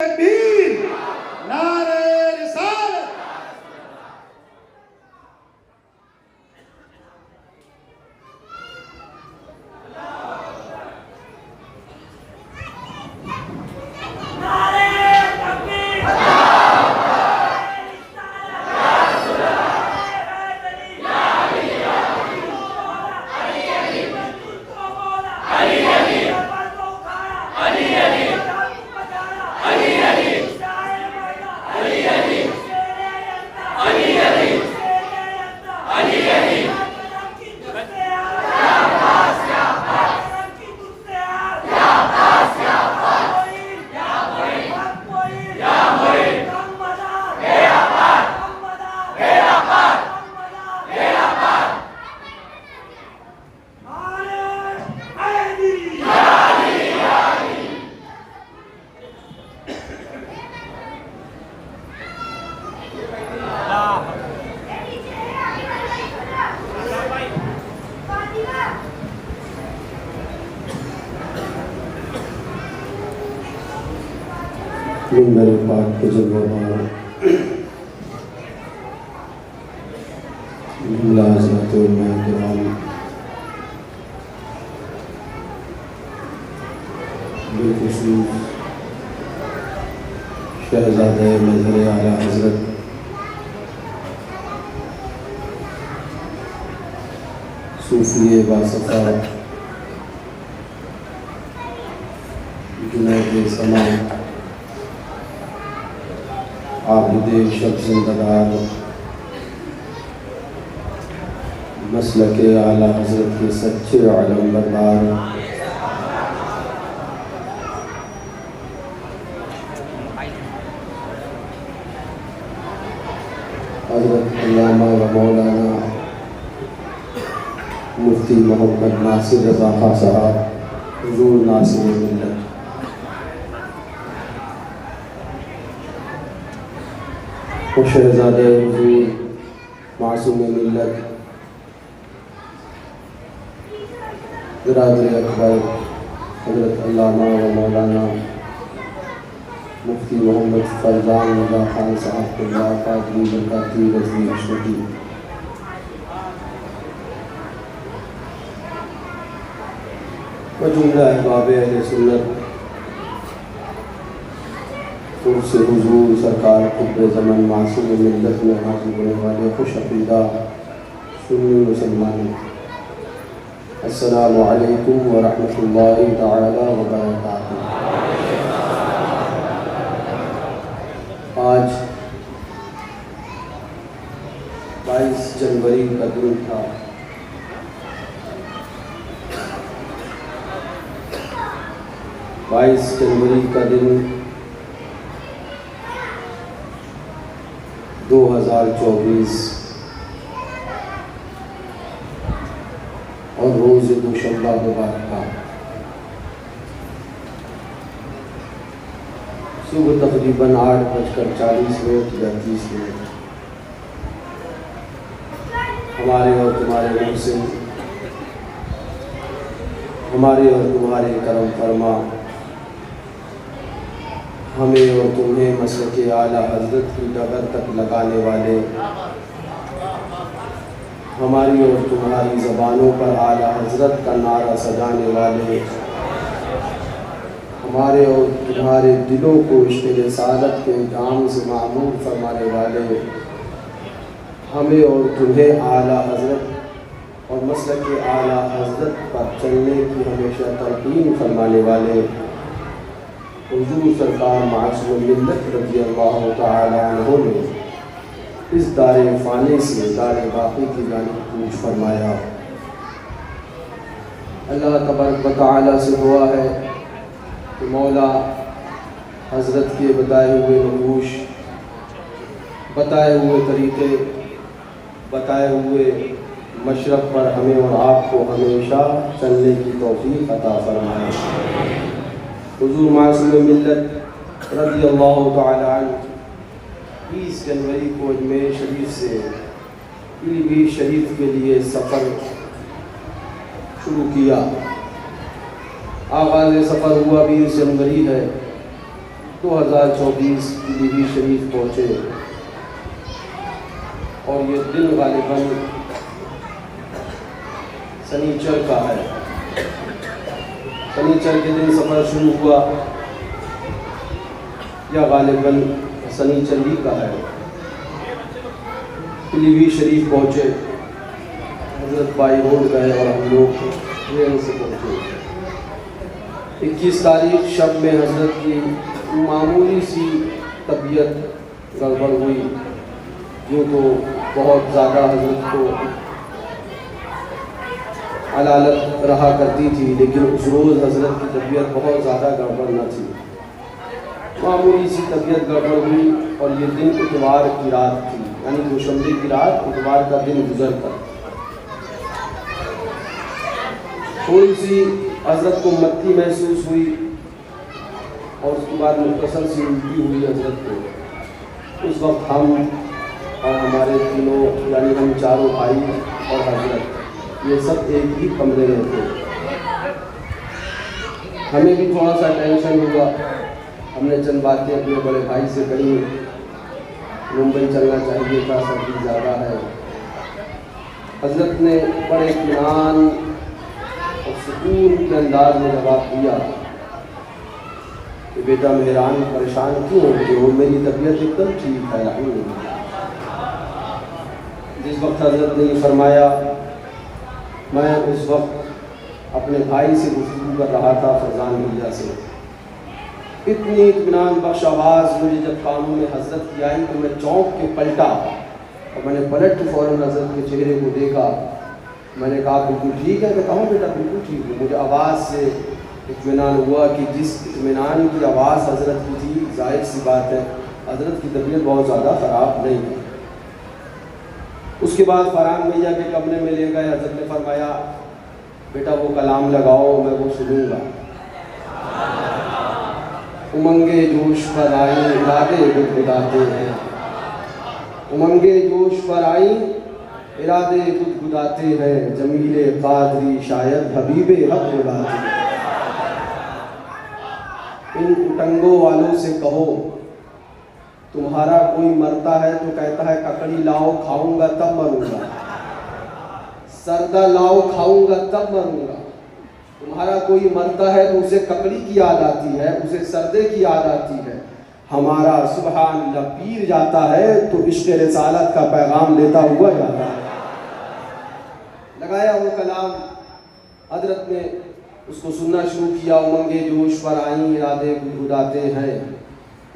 तकबीर, नारे रिसालत। मेरे पाक के जलवाबार बिलखुसूस शहज़ादे मज़हर आला हज़रत सूफ़ी बासफ़ा जुनैद समा आबिदे शब ज़िंददार मसलके आला हज़रत के सच्चे आलम बरदार हज़रत अल्लामा व मौलाना मुफ्ती मोहम्मद नासिर रज़ा खां साहब हुज़ूर नासिर मिल्लत और शहज़ादे हुज़ूर मासूम मिल्लत बिरादर अकबर हज़रत अल्लामा व मौलाना मुफ्ती मोहम्मद फरजान रज़ा खान साहब को पादरी बरकाती रज़वी अशरफी व जुमला अहबाब अहले सुन्नत उर्स हुज़ूर सरकार क़ुत्ब ज़मान मासूम मिल्लत में हाज़िर होने वाले खुश अक़ीदा सुन्नी मुसलमानों, अस्सलामु अलैकुम व रहमतुल्लाहि तआला व बरकातुहू। आज 22 जनवरी का दिन था। बाईस जनवरी का दिन 2024 और रोज़ दोशंबा मुबारक था। सुबह तकरीबन 8:40 या 30 हमारे और तुम्हारे मुँह से हमारे और तुम्हारे करम फरमा हमें और तुम्हें मसलके आला हज़रत की डगर तक लगाने वाले, हमारी और तुम्हारी ज़बानों पर आला हज़रत का नारा सजाने वाले, हमारे और तुम्हारे दिलों को इश्क़ रिसालत के जाम से मामूर फरमाने वाले, हमें और तुम्हें आला हज़रत और मसलके आला हज़रत पर चलने की हमेशा तलक़ीन फरमाने वाले हुज़ूर सरकार मासूम मिल्लत रज़ियल्लाहु तआला अन्हु ने इस दारे फ़ानी से दारे बाक़ी की जानिब कूच फरमाया। अल्लाह तबारक व तआला से दुआ है कि मौला हज़रत के बताए हुए नकूश, बताए हुए तरीक़े, बताए हुए मशरक़ पर हमें और आपको हमेशा चलने की तौफ़ीक़ अता फरमाए। हुज़ूर मासूम मिल्लत रज़ियल्लाहु तआला अन्हु 20 जनवरी को अजमेर शरीफ से पीलीभीत शरीफ के लिए सफ़र शुरू किया। आगाज़ सफ़र हुआ 20 जनवरी है 2024 पीलीभीत शरीफ पहुँचे और ये दिन गालिबन शनिचर का है। शनिचर के दिन सफ़र शुरू हुआ या गालिबन शनिचर ही का है। पीलीभीत शरीफ पहुँचे, हजरत बाई रोड गए और हम लोग ट्रेन से पहुँचे। 21 तारीख शब में हजरत की मामूली सी तबीयत गड़बड़ हुई। यूँ तो बहुत ज़्यादा हजरत को अलालत रहा करती थी, लेकिन उस रोज़ हजरत की तबीयत बहुत ज़्यादा गड़बड़ न थी। मामूली सी तबीयत गड़बड़ हुई और ये दिन इतवार की रात थी, यानी दुशंबे की रात इतवार का दिन गुजर कर थोड़ी सी हजरत को मत्ती महसूस हुई और उसके बाद मुख्तसर सी उल्टी हुई हजरत को। उस वक्त हम और हमारे तीनों यानी हम चारों भाई और हजरत ये सब एक ही कमरे में थे। हमें भी थोड़ा सा टेंशन हुआ। हमने चंद बातें अपने बड़े भाई से कही, मुंबई चलना चाहिए था, सर्दी ज़्यादा है। हजरत ने बड़े इत्मीनान और सुकून के अंदाज में जवाब दिया कि बेटा मेहरान परेशान क्यों होते हो, मेरी तबीयत एकदम ठीक है अल्हम्दुलिल्लाह। जिस वक्त हजरत ने ये फरमाया, मैं उस वक्त अपने भाई से गुफ्तगू कर रहा था फरजान मिर्जा से। इतनी इत्मीनान बख्श आवाज़ मुझे जब कानों में हजरत की आई तो मैं चौंक के पलटा और मैंने पलट के फ़ौरन हजरत के चेहरे को देखा। मैंने कहा बिल्कुल ठीक है। मैं कहा बेटा बिल्कुल ठीक है। मुझे आवाज़ से इत्मीनान हुआ कि जिस इत्मीनान की आवाज़ हजरत की थी, जाहिर सी बात है हजरत की तबीयत बहुत ज़्यादा ख़राब नहीं थी। उसके बाद फरहान भैया के कमरे में ले गए। हजरत ने फरमाया बेटा वो कलाम लगाओ, मैं वो सुनूंगा। उमंगे जोश पर आई इरादे गुदगुदाते हैं, उमंगे जोश पर आई इरादे गुदगुदाते हैं, जमीले कादरी शायद हबीबे हक बुलाते हैं। इन उटंगों वालों से कहो तुम्हारा कोई मरता है तो कहता है ककड़ी लाओ खाऊंगा तब मरूंगा, सरदा लाओ खाऊंगा तब मरूंगा। तुम्हारा कोई मरता है तो उसे ककड़ी की याद आती है, उसे सरदे की याद आती है। हमारा सुबहान अल्लाह पीर जाता है तो इश्क़ रिसालत का पैगाम लेता हुआ जाता है। लगाया वो कलाम, हजरत ने उसको सुनना शुरू किया। उमंगे जोश पर आई इरादे गुदगुदाते हैं,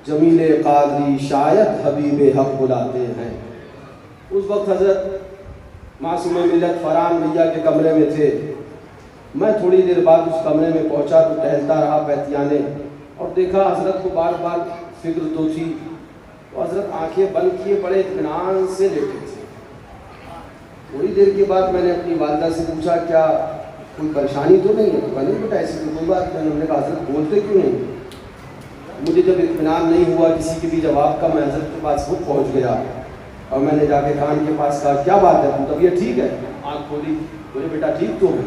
जमीले कादरी शायद हबीबे हक बुलाते हैं। उस वक्त हजरत मासूम मिल्लत फरहान भैया के कमरे में थे। मैं थोड़ी देर बाद उस कमरे में पहुंचा तो टहलता रहा पैतियाने और देखा हजरत को बार बार फिक्र तो थी। तो हजरत आंखें बंद किए बड़े इत्मीनान से लेटे थे। थोड़ी देर के बाद मैंने अपनी वालिदा से पूछा क्या कोई परेशानी तो नहीं है? तो नहीं बेटा ऐसी तो कोई बात नहीं। उन्होंने कहा हजरत बोलते क्यों नहीं? मुझे जब इत्मीनान नहीं हुआ किसी के भी जवाब का, मैं हजरत के पास खुद पहुँच गया और मैंने जाके कान के पास कहा क्या बात है, तुम तबीयत ठीक है? आँख खोली, बोले बेटा ठीक तो है,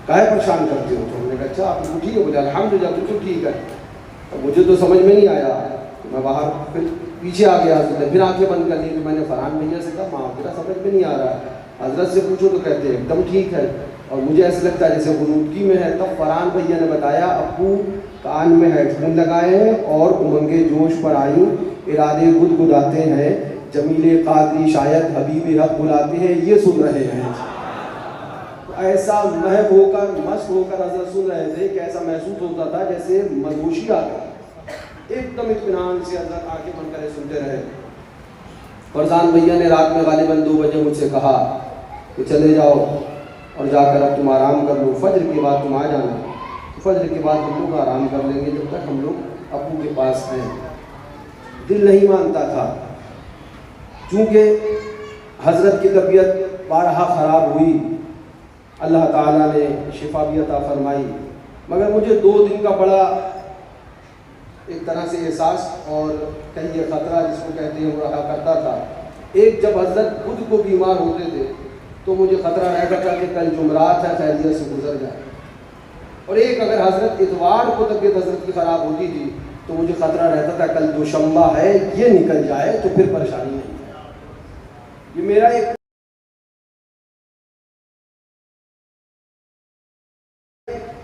काहे परेशान करते हो? तो हमने कहा अच्छा आप बिल्कुल ठीक है? बोले अल्हम्दुलिल्लाह बिल्कुल ठीक है। तो मुझे तो समझ में नहीं आया तो मैं बाहर फिर पीछे आ गया। हजरत फिर आंखें बंद कर ली। तो मैंने फरहान भैया से कहा माँ तेरा समझ में नहीं आ रहा है। हजरत से पूछो तो कहते हैं एकदम ठीक है और मुझे ऐसा लगता है जैसे गुनूदगी में है। तब फरहान भैया ने बताया अब्बू कान में हेडफोन लगाए हैं और उमंगे जोश पर आई इरादे गुदगुदाते हैं, जमीले कादरी शायद हबीबे हक बुलाते हैं, ये सुन रहे हैं। ऐसा महब होकर मस्त होकर हजरत सुन रहे थे कि ऐसा महसूस होता था जैसे मदहोशी आ गई। एकदम इत्मीनान से हजरत आंखें बंद करे सुनते रहे। फरजान भैया ने रात में गालिबन 2 बजे मुझसे कहा कि चले जाओ और जाकर अब तुम आराम कर लो, फजर के बाद तुम आ जाना। तो फजर के बाद हम लोग आराम कर लेंगे जब तक हम लोग अब्बू के पास हैं। दिल नहीं मानता था, चूँकि हजरत की तबीयत बारहा ख़राब हुई, अल्लाह ताला ने शिफा भी अता फरमाई, मगर मुझे 2 दिन का बड़ा एक तरह से एहसास और कहिए ख़तरा जिसको कहते हैं वो रहा करता था। एक जब हजरत खुद को बीमार होते थे तो मुझे ख़तरा रहता था कि कल जुमरात है खैरियत से गुजर जाए, और एक अगर हजरत इतवार को तबीयत हजरत की ख़राब होती थी तो मुझे खतरा रहता था कल दोशंबा है, ये निकल जाए तो फिर परेशानी नहीं है। ये मेरा एक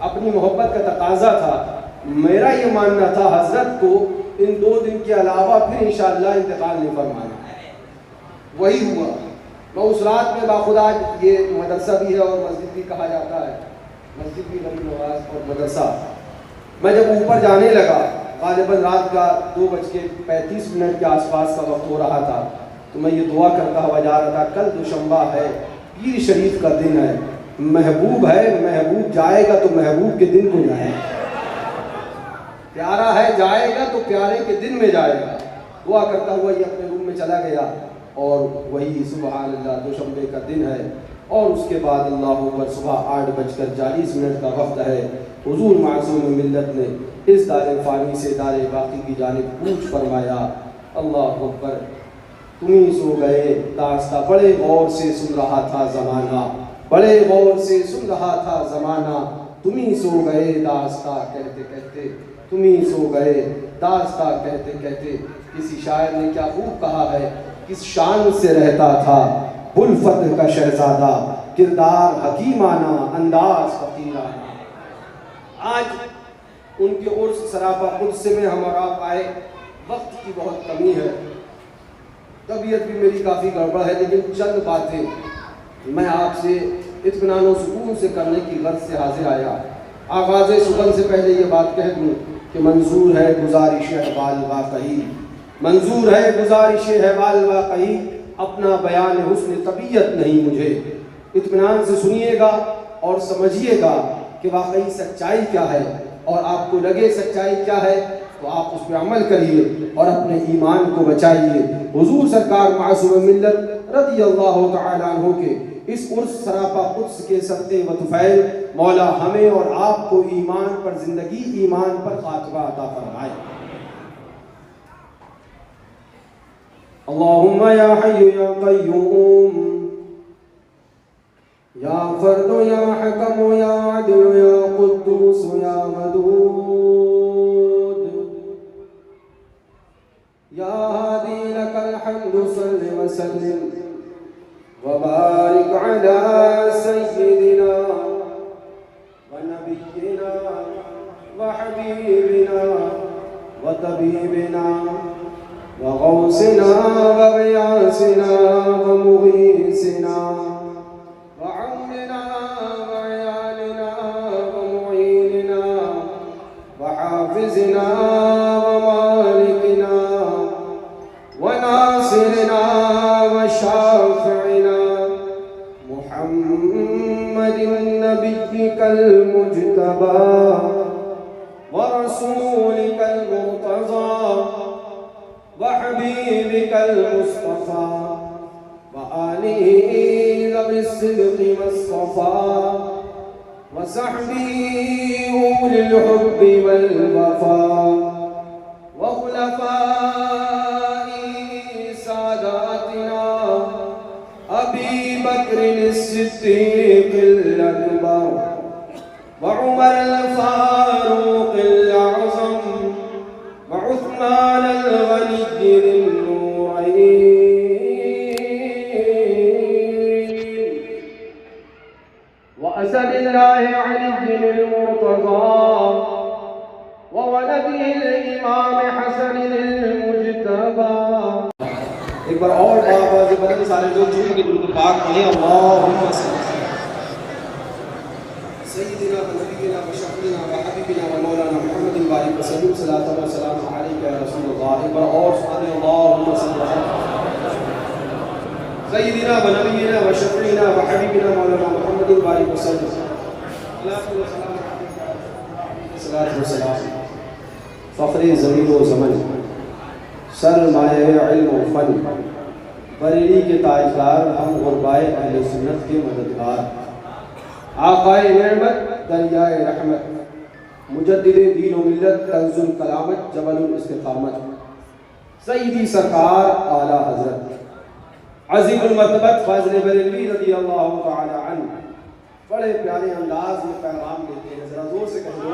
अपनी मोहब्बत का तकाजा था। मेरा ये मानना था हजरत को इन 2 दिन के अलावा फिर इंशाअल्लाह इंतकाल नहीं फरमाना। वही हुआ। मैं उस रात में बाखुदा, ये मदरसा भी है और मस्जिद भी कहा जाता है, मस्जिद भी गरीब नवाज और मदरसा। मैं जब ऊपर जाने लगा, गालिबन रात का 2:35 के आसपास का वक्त हो रहा था, तो मैं ये दुआ करता हुआ जा रहा था, कल दोशंबा है, पीर शरीफ का दिन है, महबूब है, महबूब जाएगा तो महबूब के दिन को जाएगा, प्यारा है जाएगा तो प्यारे के दिन में जाएगा। दुआ करता हुआ ये अपने रूम में चला गया और वही सुबहान अल्लाह दोशंबे का दिन है। और उसके बाद अल्लाह अकबर सुबह 8:40 का वक्त है। हुजूर मासूम मिल्लत ने इस दारे फ़ानी से दारे बाकी की जानिब कूच फरमाया। अल्लाह अकबर, तुम ही सो गए दास्ता, बड़े गौर से सुन रहा था ज़माना, बड़े गौर से सुन रहा था ज़माना, तुम ही सो गए दास्ता कहते कहते, तुम ही सो गए दास्ता कहते कहते। किसी शायर ने क्या खूब कहा है, किस शान से रहता था बुलफत का शहजादा, किरदार हकीमाना अंदाज फकीराना। आज उनके उर्स सरापा कुद्स में हम और आप आए, वक्त की बहुत कमी है, तबीयत भी मेरी काफ़ी गड़बड़ है, लेकिन चंद बातें मैं आपसे इत्मीनान व सुकून से करने की गर्ज से हाजिर आया। आगाज़ सुगन से पहले ये बात कह दूँ कि मंजूर है गुजारिश अहवाल वाकई, मंजूर है गुजारिश अहवाल वाकई, अपना बयान हुस्न तबीयत नहीं मुझे। इत्मीनान से सुनिएगा और समझिएगा कि वाकई सच्चाई क्या है, और आपको लगे सच्चाई क्या है तो आप उस पर अमल करिए और अपने ईमान को बचाइए। हुजूर सरकार मासूम मिल्लत रज़ियल्लाहु तआला अन्हु के इस उर्स सरापा कुद्स के सत्ते व तुफैल मौला हमें और आपको ईमान पर जिंदगी, ईमान पर खातमा अता फरमाए। अल्लाहुम्मा या हय्यु या क़य्यूम या फर्दु या हकम या अदल या कुद्दूस या वदूद या हादी लकल हम्दु सल्लि व सल्लिम व बारिक अला सय्यिदिना व नबिय्यिना व हबीबिना व तबीबिना व गौसिना व ग़ियासिना व मुग़ीसिना व अम्निना व अयालिना व मुईनिना व हाफ़िज़िना व मालिकिना व नासिरिना व शाफ़िइना मुहम्मदिन नबिय्यिकल मुज्तबा व रसूलिकल मुर्तज़ा व हबीबिकल मुस्तफ़ा व आलिहि ज़विस सिद्क़ि वस्सफ़ा व सहबिही उलिल हुब्बि वल वफ़ा व खुलफ़ाई सादातिना अबी बक्रिन सिद्दीक़िल अकबर व उमरल फ़ारूक़िल अअज़म व उस्मानल गनीय्यिल नूरैन व असदिल्लाहि अलिय्यिल मुर्तज़ा व वलदिल इमाम हसनिल मुज्तबा। एक बार और आवाज़ बुलंद सारे लोग झूम के दुरूद पाक पढ़ें। अल्लाहुम्मा सय्यिदिना व नबिय्यिना व शफ़ीना व हबीबिना व मौलाना मुहम्मदिन व आलिहि वसल्लम सल्लल्लाहु अलैहि वसल्लम अलैका या रसूलल्लाह। एक बार और सुभान अल्लाहुम्मा सय्यिदिना व नबिय्यिना व शफ़ीना व हबीबिना मौलाना मुहम्मदिन व आलिहि वसल्लम सल्लल्लाहु अलैहि वसल्लम फ़ख्रे ज़मीन व ज़मन, सरमाए इल्म व फ़न, बरेली के ताजदार, हम गुरबाए अहले सुन्नत के मददगार, आक़ाए नेमत दरियाए रहमत, मुजद्दिदे दीन व मिल्लत, कंज़ुल कलामत, जबलुल इस्तिक़ामत, सय्यदी सरकार आला हज़रत अज़ीमुल मर्तबत फ़ाज़िल बरेलवी रज़ियल्लाहु तआला अन्हु बड़े प्यारे अंदाज में पैगाम देते हैं। ज़रा ज़ोर से कह दो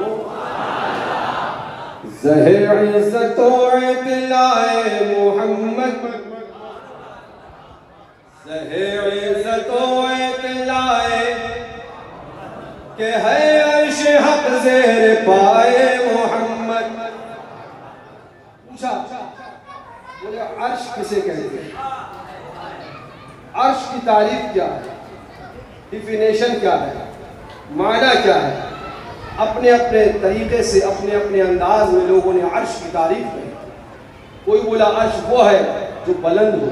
ज़हे-इज़्ज़तो इत्लाए मोहम्मद, ज़हे-इज़्ज़तो इत्लाए के है अर्श हक ज़ेर पाए मोहम्मद। पूछा, बोले अर्श किसे कहते हैं, अर्श की तारीफ क्या है, डिफिनेशन क्या है, माना क्या है। अपने अपने तरीके से अपने अपने अंदाज में लोगों ने अर्श की तारीफ की। कोई बोला अर्श वो है जो बुलंद हो,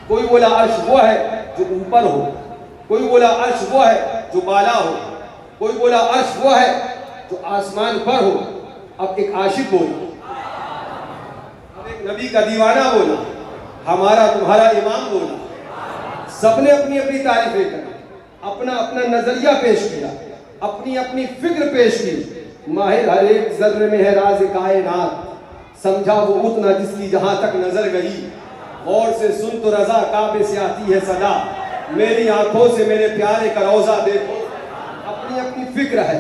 कोई बोला अर्श वो है जो ऊपर हो, कोई बोला अर्श वो है जो बाला हो, कोई बोला अर्श वो है जो आसमान पर हो। अब एक आशिक बोला, अब एक नबी का दीवाना बोला, हमारा तुम्हारा इमाम बोला, सबने अपनी अपनी तारीफें करी, अपना अपना नजरिया पेश किया, अपनी अपनी फिक्र पेश की। माहिर हर एक जर्रे में है राज कायनात, समझा वो उतना जिसकी जहां तक नजर गई। गौर से सुन तो रजा काबे से आती है सदा, मेरी आंखों से मेरे प्यारे का रौजा देखो। अपनी अपनी फिक्र है,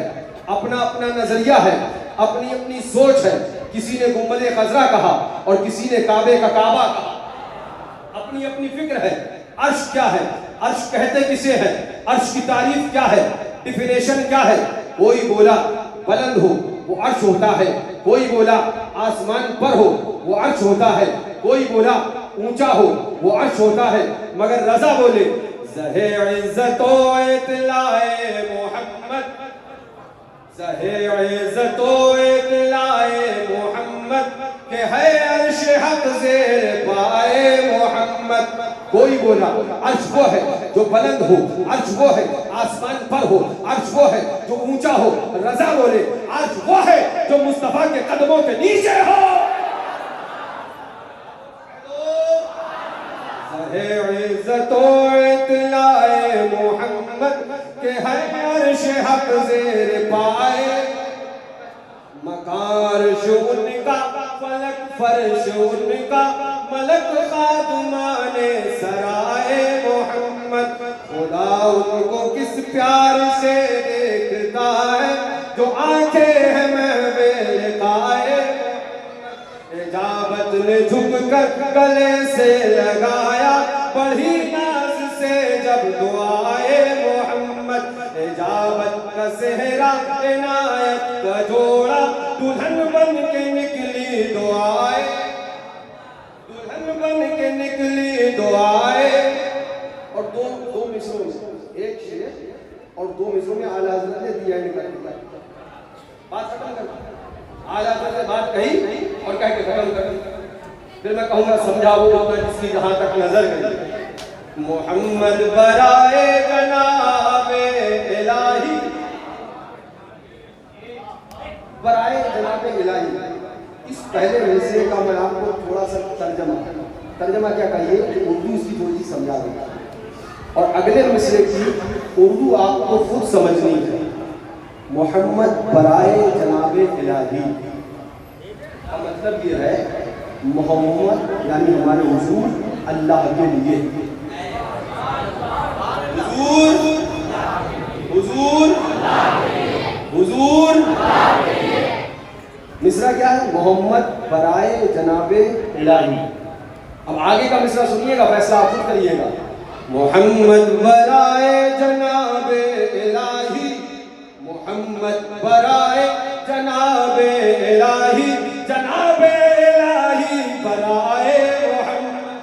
अपना अपना नजरिया है, अपनी अपनी सोच है। किसी ने गुंबद खजरा कहा और किसी ने काबे का काबा कहा। अपनी अपनी फिक्र है। अर्श क्या है, अर्श कहते किसे है, अर्श की तारीफ क्या है, डिफिनेशन क्या है। कोई बोला बुलंद हो वो अर्श होता है, कोई बोला आसमान पर हो वो अर्श होता है, कोई बोला ऊंचा हो वो अर्श होता है। मगर रजा बोले ज़हे-इज़्ज़तो इत्लाए मोहम्मद, ज़हे-इज़्ज़तो इत्लाए मोहम्मद के है अर्श हक ज़ेर पाए मोहम्मद। कोई बोला अर्श वो है जो बुलंद हो, अर्श वो है आसमान पर हो, अर्श वो है जो ऊंचा हो। रजा बोले अर्श वो है जो मुस्तफा के कदमों के नीचे हो। ज़हे-इज़्ज़तो इत्लाए मोहम्मद के है अर्श हक ज़ेर पाए। मकारश उनका फलक फर्श उनका, मलक खादुमाने सराए मोहम्मद। खुदा उनको किस प्यार से देखता है, जो आंखें हैं महवे लिकाए। इजाबत ने झुककर गले से लगाया, बढ़ी नाज से जब दुआए मोहम्मद। इजाबत का सेहरा इनायत का जोड़ा, दुल्हन बन के निकली दुआए, दुल्हन बन के निकली दुआए। और दो मिसरों में, एक शेर और दो मिसरों में आला हज़रत ने दिया निकल दिया। बात खत्म कर, आला हज़रत ने बात कही और कह के खत्म कर। फिर मैं कहूँगा समझाओ अपना जिसकी जहाँ तक नजर गई। मोहम्मद बराए जनाबे इलाही, बराए जनाबे इलाही। इस पहले हिस्से का मैं आपको थोड़ा सा तर्जमा क्या कहिए कि उर्दू इसकी थोड़ी सी समझा दूंगा, और अगले मिसरे की उर्दू आपको खुद समझनी है। मोहम्मद बराए जनाबे इलाही का मतलब ये है, मोहम्मद यानी हमारे हुजूर अल्लाह के लिए। हुजूर हुजूर मिसरा क्या है, मोहम्मद बराए जनाबे इलाही। अब आगे का मिसरा सुनिएगा, फैसला आप खुद करिएगा। मोहम्मद बराए जनाबे इलाही, मोहम्मद बराए जनाबे इलाही, जनाबे इलाही बराए मोहम्मद।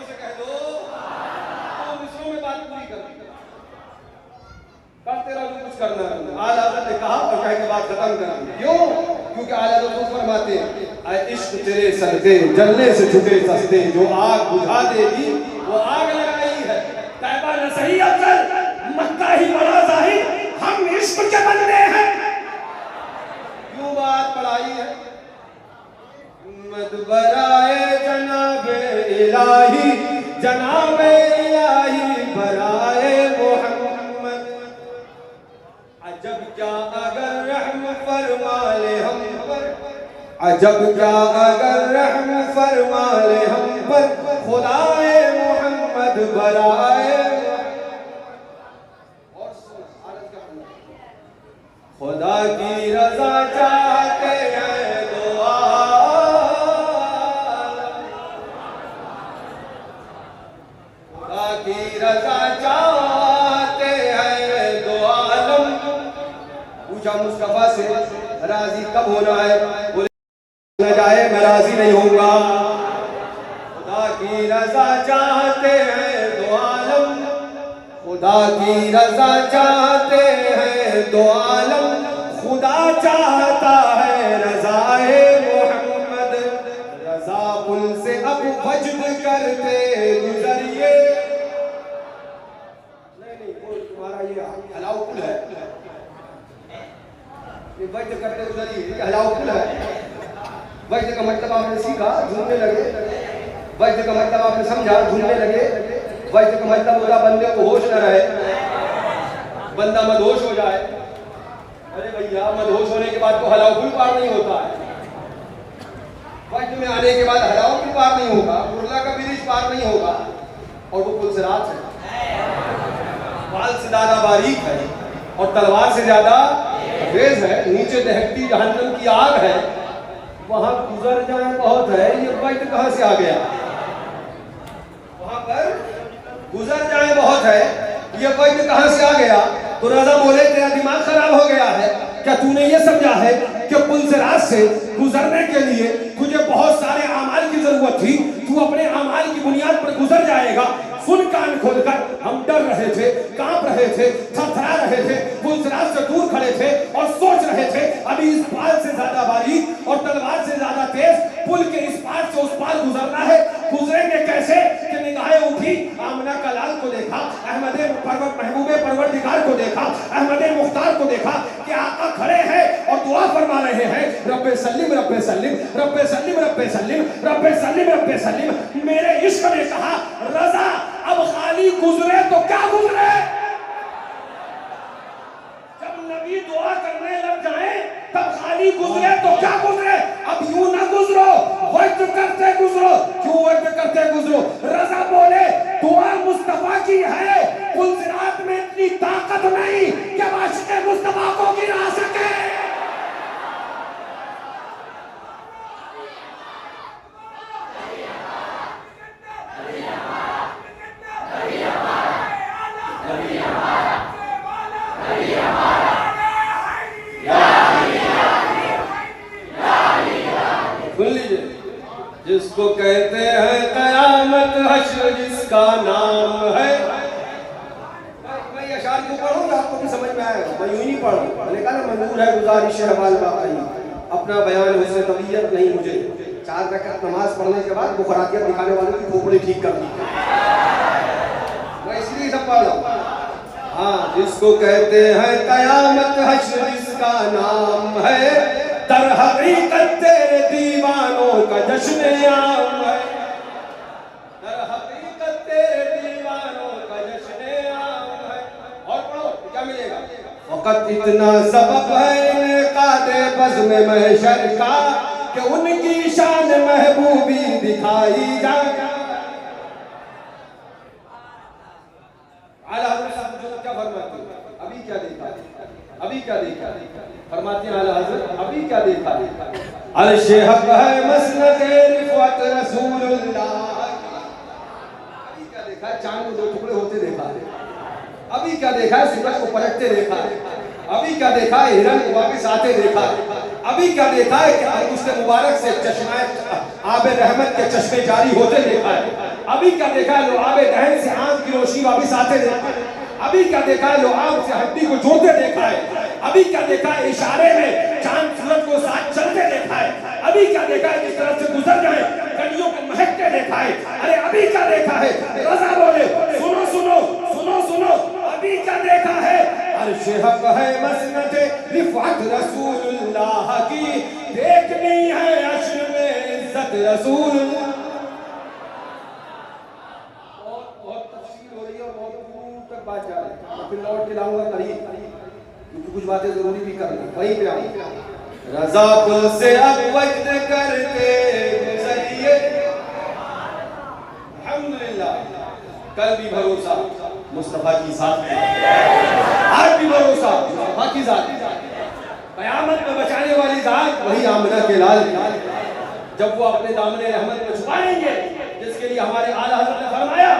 से कह दो मिसरों में बात पूरी करते रहो, कुछ करना है। आला हज़रत ने कहा और कह के बात खत्म करा। क्यों? क्योंकि आला हज़रत खुद फरमाते हैं, ऐ इश्क तेरे सदके जलने से छुटे सस्ते, जो आग बुझा देगी वो आग लगाई है। तैबा न सही अफजल, मक्का ही बड़ा जाहिर, हम इश्क के बंदे हैं। क्यों बात पढ़ाई है? मोहम्मद बराए जनाबे इलाही, जनाबे इलाही बराए मोहम्मद। अजब क्या अगर रहम फरमा ले हम पर, अजब क्या अगर रहम फरमा ले हम पर, खुदाए मोहम्मद बराए। और खुदा की रज़ा चाहते न जाए मैं राजी नहीं होऊंगा। खुदा की रजा चाहते हैं दो आलम, खुदा की रजा चाहते हैं दो आलम, खुदा चाहता है रज़ाए मोहम्मद, रजा पुल से अब वज्द करते गुजरिए। नहीं वो तुम्हारा ये हलाउ पुल है, ये वज्द करते गुजरिए, ये हलाउ पुल है। वज्द का मतलब आपने सीखा, झूमने लगे। वज्द का मतलब आपने समझा, झूमने लगे। वज्द का मतलब होता बंदे को होश न रहे, बंदा मदहोश हो जाए। अरे भैया मदहोश होने के बाद तो हलाउ पुल पार नहीं होता है। वज्द में आने के बाद हलाउ पुल पार नहीं होगा, कुर्ला का ब्रिज पार नहीं होगा, और वो पुल सिरात है। बाल से ज्यादा बारीक है और तलवार से ज्यादा तेज है। नीचे दहकती जहन्नम की आग है, वहां गुजर जाए बहुत है। ये वज्द कहां से आ गया? वहां पर गुजर जाए बहुत है, ये वज्द कहां से आ गया? तो रजा बोले तेरा दिमाग खराब हो गया है क्या? तूने ये समझा है कि पुल सिरात से गुजरने के लिए तुझे बहुत सारे अमाल की जरूरत थी, तू अपने अमाल की बुनियाद पर गुजर जाएगा। सुन कान खोलकर, हम डर रहे थे, कांप रहे थे, थरथरा रहे थे, पुल सिरात से दूर खड़े थे और सोच रहे थे अभी इस पार से ज्यादा बारीक और तलवार से ज्यादा तेज पुल के इस पार से उस पार गुजरना है। गुजरेंगे कैसे? कि निगाहें उठी, आमना का लाल को देखा, अहमदे महबूबे परवरदिगार को देखा, अहमदे मुख्तार को देखा कि आका खड़े हैं और दुआ फरमा रहे हैं, रब्बे सल्लिम रब्बे सल्लिम रब्बे सल्लिम रब्बे सल्लिम रब्बे सल्लिम रब्बे सल्लिम। मेरे इश्क ने कहा रजा अब खाली गुजरे तो क्या गुजरे? जब नबी दुआ करने लग जाए तब खाली गुजरे तो क्या गुजरे? अब यूं ना गुजरो, वज्द करते गुजरो। क्यों वज्द करते गुजरो? रजा बोले दुआ मुस्तफा की है, पुल सिरात में इतनी ताकत नहीं कि आशिक़े मुस्तफा को गिरा सके। जिसको कहते हैं कयामत हश्र जिसका नाम है। मैं ये अशार क्यों पढ़ूँ कि आपको भी समझ में आएगा? मैं यूं ही पढ़ूँ। मैंने कहा ना मंजूर है गुजारिश हवाल बाकी, अपना बयान उससे तबीयत नहीं मुझे। 4 रकात नमाज पढ़ने के बाद बुखारातियत दिखाने वालों की खोपड़ी ठीक कर दी, मैं इसलिए सब पढ़ रहा हूँ। हाँ, जिसको कहते हैं कयामत हश्र जिसका नाम है, दर हकीकत तेरे दीवानों का जश्न आम है। दर हकीकत तेरे दीवानों का जश्न आम है। और पढ़ो क्या मिलेगा? फकत इतना सबब है इनकादे बज़्म महशर का कि उनकी शान महबूबी दिखाई जाए। आला हज़रत साहब जो क्या फरमाते हैं? अभी क्या देखा? अभी क्या देखा? फरमाते हैं आला हज़रत अभी क्या देखा? अर्शे हक है मसनदे रिफ़अत रसूलुल्लाह। अभी क्या देखा? चांद को 2 टुकड़े होते देखा है। अभी क्या देखा है? सूरज को पलटते देखा है। अभी क्या देखा है? हिरन को वापस आते देखा है। अभी क्या देखा है? कि अंगुष्ठे मुबारक से चश्मा आबे रहमत के चश्मे जारी होते देखा है। अभी क्या देखा है? लुआबे दहन से आंख की रोशनी वापस आते देखा है। अभी क्या देखा है? लुआब से हड्डी को जोड़ते देखा है। अभी क्या देखा है? इशारे में चांद सूरज को साथ चलते देखा है। अभी क्या देखा है? जिस तरह से गुजर जाए गलियों को महकते देखा है। अरे अभी क्या देखा है? रज़ा बोले सुनो सुनो सुनो सुनो, अभी क्या देखा है? अर्शे हक है मसनदे रिफ़अत रसूलुल्लाह की, देखनी है अश्र में इज्जत रसूलुल्लाह। बहुत तफसील हो रही है और बहुत दूर तक बात जा रही है। फिर लौट के लाऊंगा करीब, क्योंकि कुछ बातें जरूरी भी करनी, वहीं पे आऊंगा। रज़ा पुल से अब वज्द करते गुज़रिए। अल्हम्दुलिल्लाह, कल भी भरोसा मुस्तफा की साथ है, आज भी भरोसा मुस्तफा की जात है। कयामत में बचाने वाली जात वही आमना के लाल, जब वो अपने दामने रहमत में छुपाएंगे, जिसके लिए हमारे आला हज़रत ने फरमाया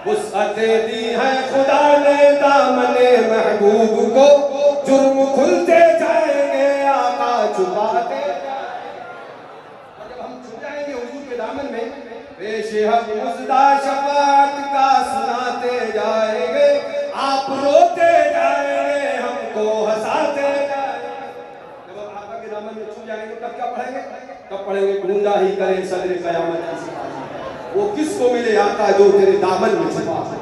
वुसअतें दी है खुदा ने दामने महबूब को, जुर्म खुलते जाएंगे आका छुपाते। ए शेहब मुज़दा शफ़ाअत का सुनाते जाएंगे, आप रोते जाएंगे, हमको हंसाते जाएंगे। जब आप आका के दामन में छू जाएंगे तब क्या पढ़ेंगे? तब पढ़ेंगे गूंजा ही करे सदर क़यामत की सिपाही। वो किसको मिले आका जो तेरे दामन में छिपा है।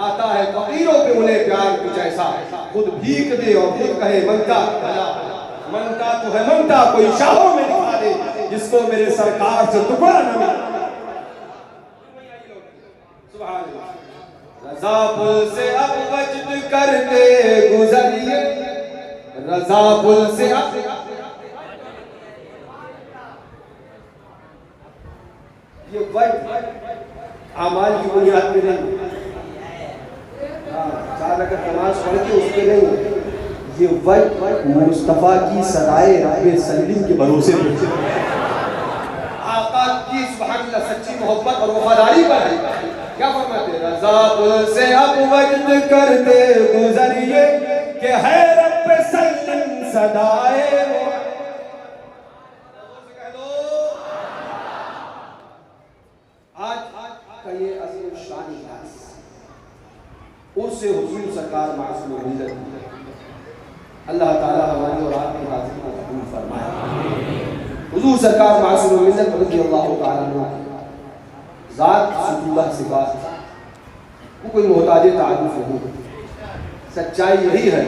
आता है फकीरों पे उन्हें प्यार कुछ ऐसा, खुद भीख दे और खुद कहे मनता भला। मनता तो है मनता, कोई शाहों में दिखा दे जिसको मेरे सरकार से टुकड़ा न मिला। सुभान अल्लाह। रज़ा पुल से अब वजद करते गुजरिए, रज़ा पुल से अब ये वजद अमाल की बुनियाद पे नहीं, चार रकात नमाज पढ़ के उस पे नहीं, ये वक्त मुस्तफ़ा की सदाए रब्बे सलीम के भरोसे पे, आका की सुभान अल्लाह सच्ची मोहब्बत और वफादारी पर है। क्या फरमाते हैं? रज़ा पुल से अब वजद करते गुजरिए कि है रब्बे सलीम सदाए। आज का ये अज़ीम शान इजलास उससे हुजूर सरकार मासूम मिल्लत, अल्लाह ताला हमारी और आपकी हाज़िरी को कबूल फरमाए। हुजूर सरकार मासूम मिल्लत रज़ियल्लाहु ताला अन्हु ज़ात सुतूल्लाह सिफ़ात, वो कोई मोहताज तारुफ नहीं। सच्चाई यही है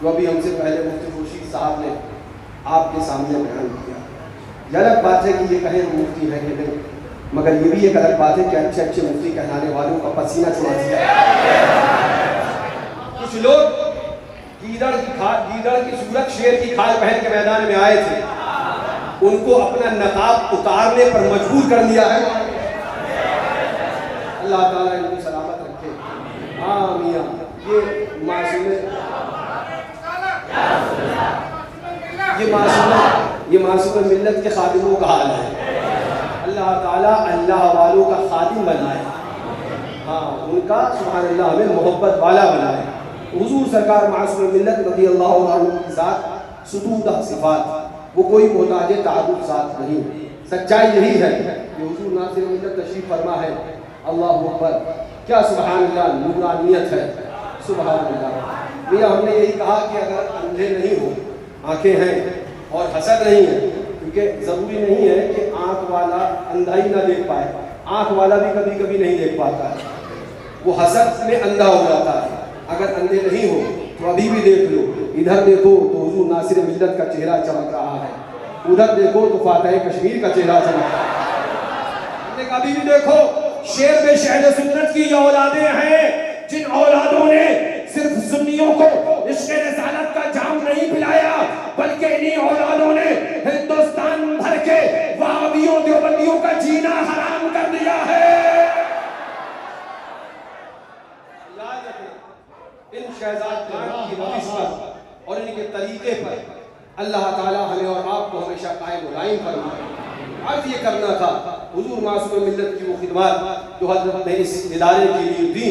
जो अभी हमसे पहले मुफ्ती खुर्शीद साहब ने आपके सामने बयान किया। यह अलग बात है कि ये कहें मुफ्ती है कि नहीं, मगर ये भी एक अलग बात है कि अच्छे अच्छे मुफ्ती कहलाने वालों का पसीना छुड़ा दिया। कुछ लोग गीदड़ की सूरत शेर की खाल पहन के मैदान में आए थे, उनको अपना नकाब उतारने पर मजबूर कर दिया है। अल्लाह ताला इनको सलामत रखे, आमीन। ये मासूम मिल्लत के खादिमों का हाल है। अल्लाह ताला अल्लाह वालों का खादिम बनाए, हाँ उनका सुभान अल्लाह हमें मोहब्बत वाला बनाए। हुजूर सरकार मासूम मिल्लत रज़ियल्लाहु अन्हु के साथ सुतूदा सिफ़ात, वो कोई मोहताज तारुफ ज़ात नहीं। सच्चाई यही है कि हुजूर नासिर मिल्लत तशरीफ फरमा है। अल्लाहु अकबर, क्या सुभान अल्लाह नूरानियत है, सुभान अल्लाह। भैया हमने यही कहा कि अगर अंधे नहीं हो, आंखें हैं और हसद नहीं है, क्योंकि ज़रूरी नहीं है कि आँख वाला अंधा ही ना देख पाए, आँख वाला भी कभी कभी नहीं देख पाता है, वो हसद में अंधा हो जाता है। अगर अंधे नहीं हो तो अभी भी देख लो, इधर देखो तो हुजूर नासिर मिल्लत का चेहरा चमक रहा है, उधर देखो तो फातिह कश्मीर का चेहरा चमक रहा है। अभी भी देखो शेर में शहद सुन्नत की ये औलादें हैं, जिन औलादों ने सिर्फ सुन्नियों को इश्क़ रिसालत का जाम नहीं पिलाया, बल्कि इन्हीं औलादों ने हिंदुस्तान भर के वहाबियों देवबंदियों का जीना हराम कर दिया है। याद रखें, इन शहजाद की रविश पर और इनके तरीके पर अल्लाह ताला हमें और आपको हमेशा कायम दायम फरमाए। आज ये करना था हुजूर मासूम मिल्लत की वो खिदमत जो हजरत ने इस इदारे के लिए दी,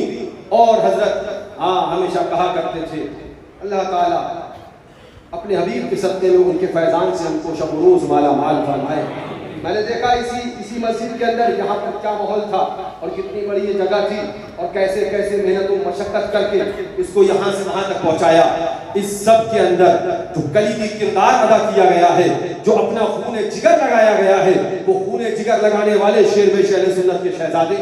और हजरत हमेशा कहा करते थे अल्लाह ताला अपने हबीब के सदक़े में उनके फैज़ान से हमको शब रोज़ माला माल फरमाए। मैंने देखा इसी मस्जिद के अंदर यहाँ पर क्या माहौल था और कितनी बड़ी ये जगह थी, और कैसे कैसे मेहनत और मशक्क़त करके इसको यहाँ से वहाँ तक पहुँचाया। इस सब के अंदर जो कलीदी किरदार अदा किया गया है, जो अपना खून जिगर लगाया गया है, वो खून जिगर लगाने वाले शेर में शेर सुन्नत के शहजादे।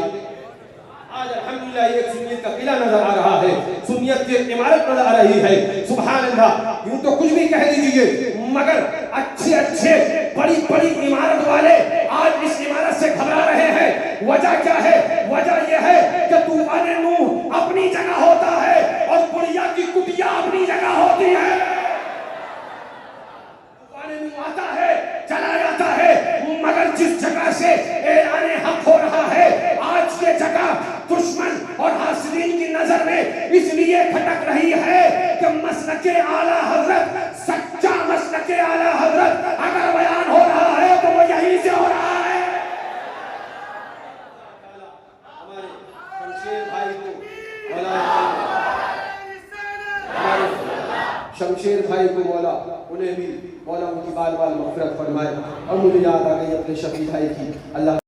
आज अल्हम्दुलिल्लाह एक सुन्नियत का किला नजर आ रहा है, सुन्नियत की इमारत नजर आ रही है। सुभान अल्लाह, यूं तो कुछ भी कह दीजिए, मगर अच्छे अच्छे बड़ी बड़ी इमारत वाले आज इस इमारत से घबरा रहे हैं। वजह क्या है? वजह यह है कि तूफान नूह अपनी जगह होता है और बुढ़िया की कुटिया अपनी जगह होती है। तूफान नूह आता है, चला जाता है, मगर जिस जगह से ऐलान हक हो रहा है, आज ये जगह दुश्मन और हासिदीन की नजर में इसलिए खटक रही है कि मसलके आला हजरत, सच्चा मसलके आला हजरत अगर बयान हो रहा है तो वो यहीं से हो रहा है। हमारे शमशेर भाई को शमशेर भाई को मौला, उन्हें भी मौला उनकी बाल बाल मग़फ़िरत फरमाए। और मुझे याद आ गई अपने शफी भाई की, अल्लाह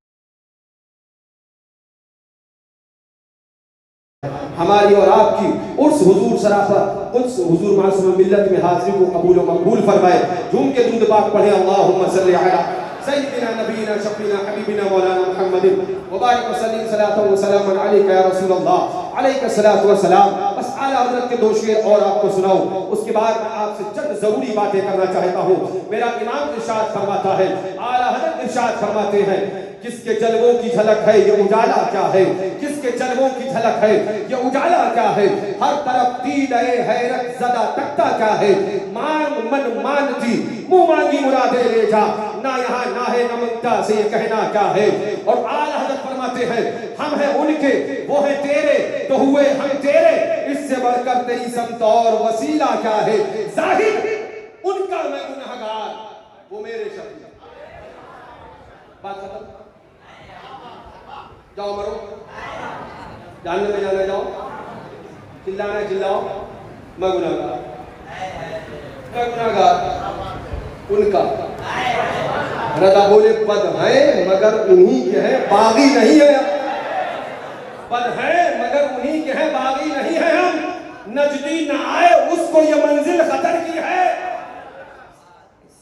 हमारी और आपकी उस हुजूर सराफा उस हुजूर मासूम मिल्लत में हाजिरी को कबूल व मकबूल फरमाए। झूम के दुरूद पाक पढ़े अल्लाहुम्मा सल्ली अला सय्यिदिना नबीना शफीना हबीबिना मौलाना मुहम्मदिन व बारिक व सल्लिम सलातन व सलामन अलैका या रसूलल्लाह अलैका सलातु व सलाम। बस आला हज़रत के 2 शेर और आपको सुनाऊं, उसके बाद मैं आपसे चंद जरूरी बातें करना चाहता हूं। मेरा इमाम इरशाद फरमाता है, आला हज़रत इरशाद फरमाते हैं, किसके जलवों की झलक है ये उजाला क्या है, किसके जलवों की झलक है ये उजाला क्या है, हर तरफ दीदाए हैरत ज़दा तकता क्या है, मांग मन मानती मुंह मांगी मुरादे ले जा, ना यहाँ ना है न मंगता से ये कहना क्या है। और आला हज़रत फरमाते हैं, हम हैं उनके वो हैं तेरे तो हुए हम तेरे, इससे बढ़कर तेरी समत और वसीला क्या है, जाहिर उनका मैं गुनहगार वो मेरे शफी। बात खत्म, जाओ मरो, जानने में जाना जाओ, चिल्लाना चिल्लाओ, मैं गुनहगार उनका। रदा बोले पद है मगर उन्हीं के हैं बागी नहीं है, पद है मगर उन्हीं के हैं बागी नहीं है हम, नजदी न आए उसको ये मंजिल खतर की है,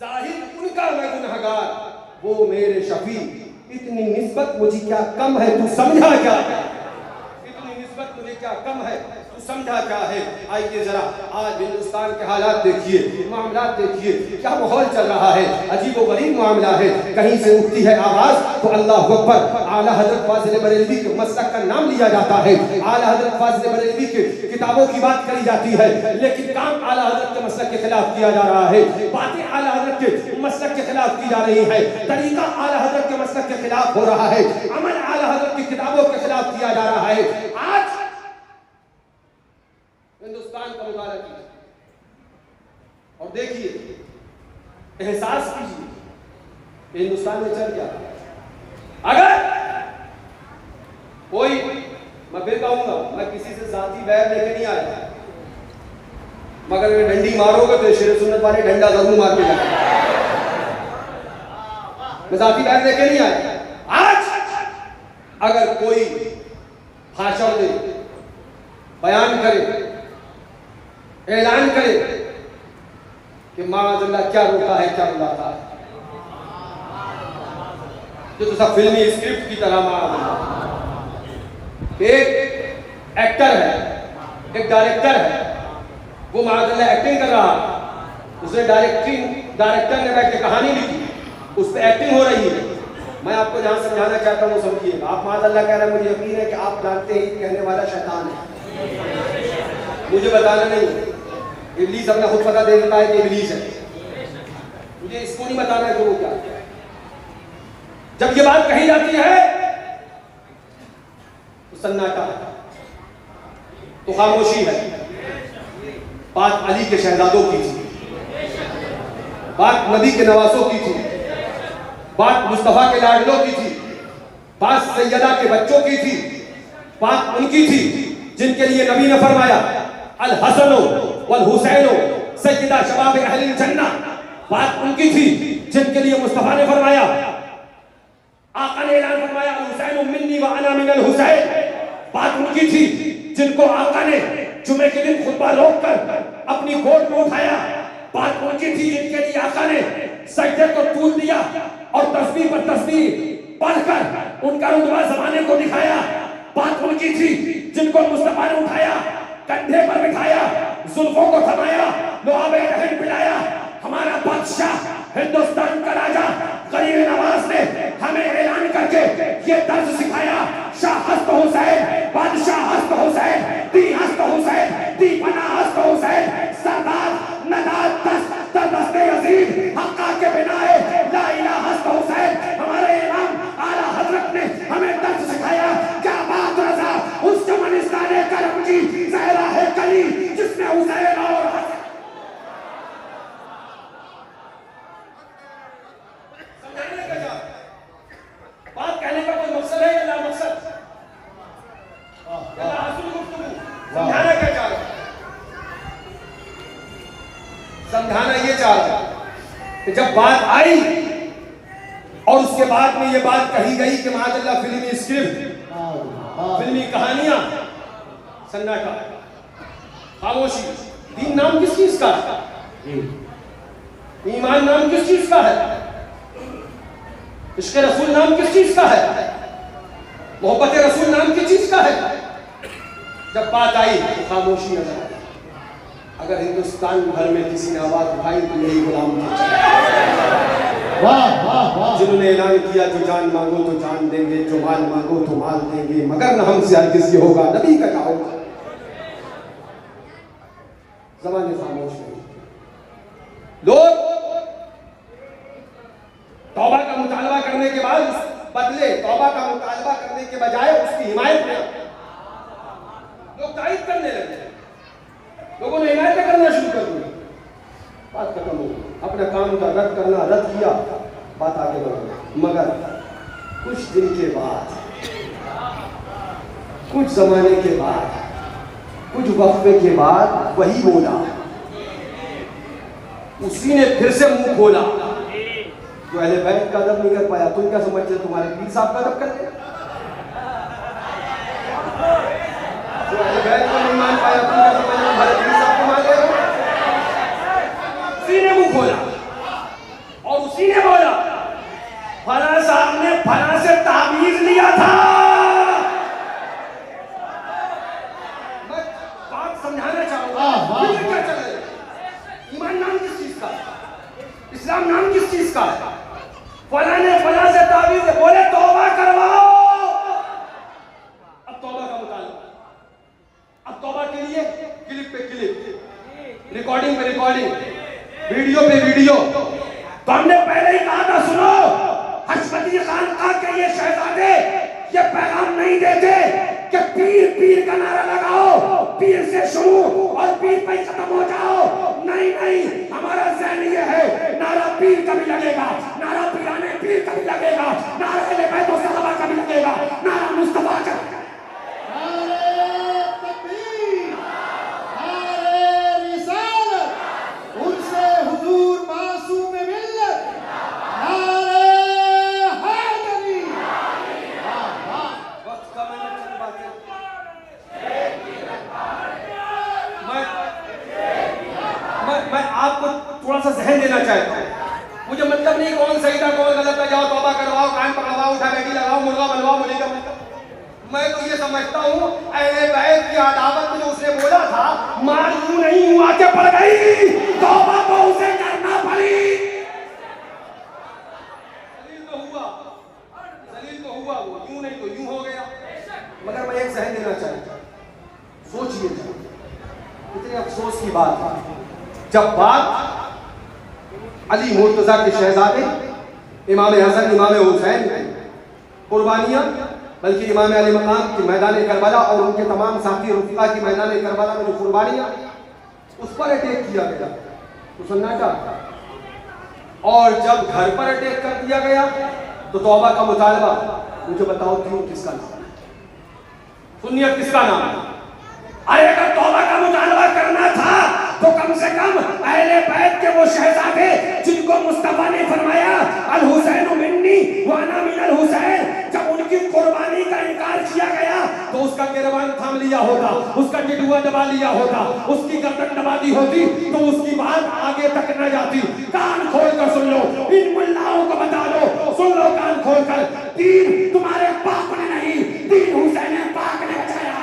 जाहिर उनका मैं गुनहगार वो मेरे शफी। इतनी निस्बत मुझे क्या कम है तू समझा क्या, इतनी निस्बत मुझे क्या कम है तू समझा क्या है। आइए जरा आज हिंदुस्तान के हालात देखिए, मामलात देखिए, क्या माहौल चल रहा है, अजीबो गरीब मामला है। कहीं से उठती है आवाज तो अल्लाह अकबर, आला हजरत फाजिल बरेलवी के मसलक का नाम लिया जाता है, आला हजरत फाजिल बरेलवी के किताबों की बात करी जाती है, लेकिन काम आला हजरत के मसलक के खिलाफ किया जा रहा है, बातें आला हजरत के मसलक के खिलाफ की जा रही है, तरीका आला हजरत के मसलक के खिलाफ हो रहा है, अमल आला हजरत की किताबों के खिलाफ किया जा रहा है। आज हिंदुस्तान का मुताला कीजिए और देखिए, एहसास कीजिए हिंदुस्तान में चल क्या। अगर कोई, मैं फिर कहूंगा, मैं किसी से जाती बैर लेके नहीं आया, मगर अगर डंडी मारोगे तो शेर सुन्नत वाले डंडा जरूर मार के जाएंगे, मैं जाती बैर लेके नहीं आया। आज अगर कोई भाषण दे, बयान करे, ऐलान करे कि माअज़ल्लाह क्या रोका है क्या रुलाता है, तो सब फिल्मी स्क्रिप्ट की तरह माअज़ल्लाह। एक एक्टर है, एक डायरेक्टर है, वो माअज़ल्लाह एक्टिंग कर रहा है, उसने डायरेक्टर ने बैठ के कहानी लिखी, उस पर एक्टिंग हो रही है। मैं आपको जहां समझाना चाहता हूँ समझिए। आप माअज़ल्लाह कह रहे हैं, मुझे यकीन है कि आप जानते ही कहने वाला शैतान है, मुझे बताना नहीं। इब्लीस अपना खुद पता दे देता है कि इब्लीस है, मुझे इसको नहीं बताना है कि वो क्या है। जब ये बात कही जाती है तो सन्नाटा है, तो खामोशी है। बात अली के शहजादों की थी, बात नबी के नवासों की थी, बात मुस्तफा के लाडलों की थी, बात सैयदा के बच्चों की थी, बात उनकी थी जिनके लिए नबी ने फरमाया अल हसनो वल हुसैनो सैयदा शबाब अहलिल जन्ना। बात उनकी थी जिनके लिए मुस्तफा ने फरमाया, आका ने ऐलान फरमाया अल हुसैनो मिन्नी व अना मिनल हुसैन। बात उनकी थी जिनको आका ने जुमे के दिन खुतबा रोककर अपनी गोद में उठाया। बात उनकी थी जिनके लिए आका ने सजदे को तूल दिया और तस्बीह पर तस्बीह पढ़कर उनका रुतबा जमाने को दिखाया। बात उनकी थी जिनको मुस्तफा ने उठाया, कंधे पर बिठाया, जुल्फों को थमाया, लुआब रहन पिलाया। हमारा बादशाह हिंदुस्तान का राजा गरीब नवाज ने हमें ऐलान करके ये दर्ज सिखाया, शाह हस्त हुसैन, बादशाह हस्त हुसैन, दी हस्त हुसैन, दी पना हस्त हुसैन, सरदार नदाद दस्ते यजीद हक्का के बिनाए ला इलाहा हस्त हुसैन। हमारे इमाम आला हजरत ने हमें दर्ज सिखाया। क्या बात रजा उस चमनिस्ताने करम की ज़हरा है कली जिसने हुसैन और बात कहने का कोई मकसद है या ना मकसद? समझाना क्या चाह रहा? समझाना ये चाह रहा कि जब बात आई और उसके बाद में ये बात कही गई कि माशाअल्लाह फिल्मी स्क्रिप्ट, फिल्मी कहानियां सन्नाटा, खामोशी। दीन नाम किस चीज का है? ईमान नाम किस चीज का है? इश्क़ रसूल नाम किस चीज का है? मोहब्बत रसूल नाम किस चीज का है? जब बात आई तो खामोशी नजर आई। अगर हिंदुस्तान भर में किसी ने आवाज उठाई तो यही गुलाम थे। वाह वाह वाह। जिन्होंने ऐलान किया जो जान मांगो तो जान देंगे, जो माल मांगो तो माल देंगे, मगर न हमसे हरगिज़ ये होगा नबी का क्या होगा। ज़माने खामोश नहीं। लोग तौबा का मुतालबा करने के बाद बदले तौबा का मुतालबा करने के बजाय उसकी हिमायत में लोग तारीफ करने लगे। लोगों ने हिमायत करना शुरू कर दी। बात खत्म हो गई। अपने काम का रद्द करना रद्द किया, बात आगे बढ़ गई। मगर कुछ दिन के बाद, कुछ जमाने के बाद, कुछ वक्फे के बाद वही बोला, उसी ने फिर से मुंह खोला। जो अहले बैत का अदब नहीं कर पाया, तुम क्या समझते तुम्हारे पीर साहब का अदब कर ले? जो अहले बैत को नहीं मान पाया, तुम क्या समझते तुम्हारे पीर साहब को मान लेगा? उसी ने मुंह खोला और उसी ने बोला फला साहब ने फला से ताबीज लिया था। मैं बात समझाना चाहूंगा। क्या चल रहा है? ईमान नाम किस चीज का? इस्लाम नाम किस चीज का है? फला ने फला से ताबीज बोले तौबा करवाओ। अब तौबा का मुतालबा, अब तौबा के लिए क्लिप पे क्लिप, रिकॉर्डिंग पे रिकॉर्डिंग, वीडियो पे वीडियो। तो हमने पहले ही कहा था, सुनो, हशमती खानकाह के ये शहजादे ये पैगाम नहीं देते कि पीर पीर का नारा लगाओ, पीर से शुरू और पीर पे खत्म हो जाओ। नहीं नहीं, हमारा ज़हन ये है, नारा पीर का भी लगेगा, नारा पीराने पीर का भी लगेगा, नारा अहले बैत व सहाबा का भी लगेगा, नारा मुस्तफा का। मैं आपको थोड़ा सा ज़हन देना चाहता हूँ। मुझे मतलब नहीं कौन सही था कौन गलत था, जाओ तौबा करवाओ, कान पकड़वाओ, उठा बैठी लगाओ, मुर्गा बनवाओ, मुझे क्या मतलब। मैं तो ये समझता हूँ अहले बैत की अदावत में जो उसने बोला था, मालूम नहीं हुआ के पड़ गई, तौबा तो उसे करना पड़ी। जलील तो हुआ, वो यूं नहीं तो यूं हो गया। मगर मैं एक ज़हन देना चाहता हूँ, सोचिए कितने अफसोस की बात है जब बात अली मुर्तज़ा के शहजादे इमाम हसन इमाम हुसैन कुर्बानियाँ, बल्कि इमाम अली मकाम की मैदान करबला और उनके तमाम साथी रुफ़िक़ा की मैदान करबला में जो कुर्बानियाँ, उस पर अटैक किया गया तो सन्नाटा। और जब घर पर अटैक कर दिया गया तो तौबा का मुतालबा। मुझे बताओ क्यों, किसका नाम है? सुन्नियत किसका नाम है? अरे अगर तौबा का मुतालबा करना था तो कम से कम अहले बैत के वो शहजादे जिनको मुस्तफा ने फरमाया अल हुसैन मिन्नी व अना मिनल हुसैन, जब उनकी कुर्बानी का इनकार किया गया तो उसका गिरबान थाम लिया होता, उसका टिटुआ दबा लिया होता, उसकी गर्दन दबा दी होती तो उसकी बात आगे तक न जाती। कान खोल कर सुन लो, इन मुल्लाओं को बता दो, सुन लो कान खोल कर, दीन तुम्हारे बाप ने नहीं, दीन हुसैन पाक ने बचाया।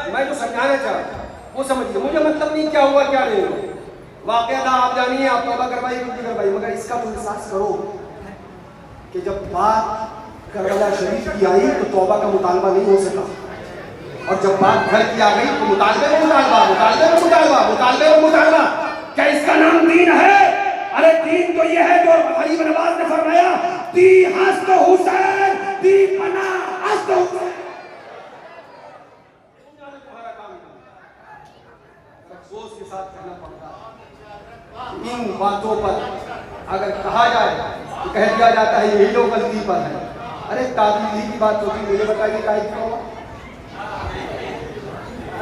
मैं जो समझाना चाहता वो समझिए, मुझे मतलब नहीं क्या हुआ क्या नहीं हुआ, वाक़या था आप जानिए, आप तौबा करवाई कुछ करवाई, मगर इसका तो एहसास करो कि जब बात करबला शरीफ की आई तो तौबा का मुतालबा नहीं हो सका, और जब बात घर की आ गई तो मुतालबे में मुतालबा। क्या इसका नाम दीन है? अरे दीन तो ये है जो गरीब नवाज ने फरमाया, दी हस्त हुसैन दी पना हस्त हुसैन। अफसोस के साथ कहना पड़ता है, इन बातों पर अगर कहा जाए तो कह दिया जाता है यही लोग गलती पर है। अरे ताबीज़ी की बात होती, मुझे बताइए क्या क्यों?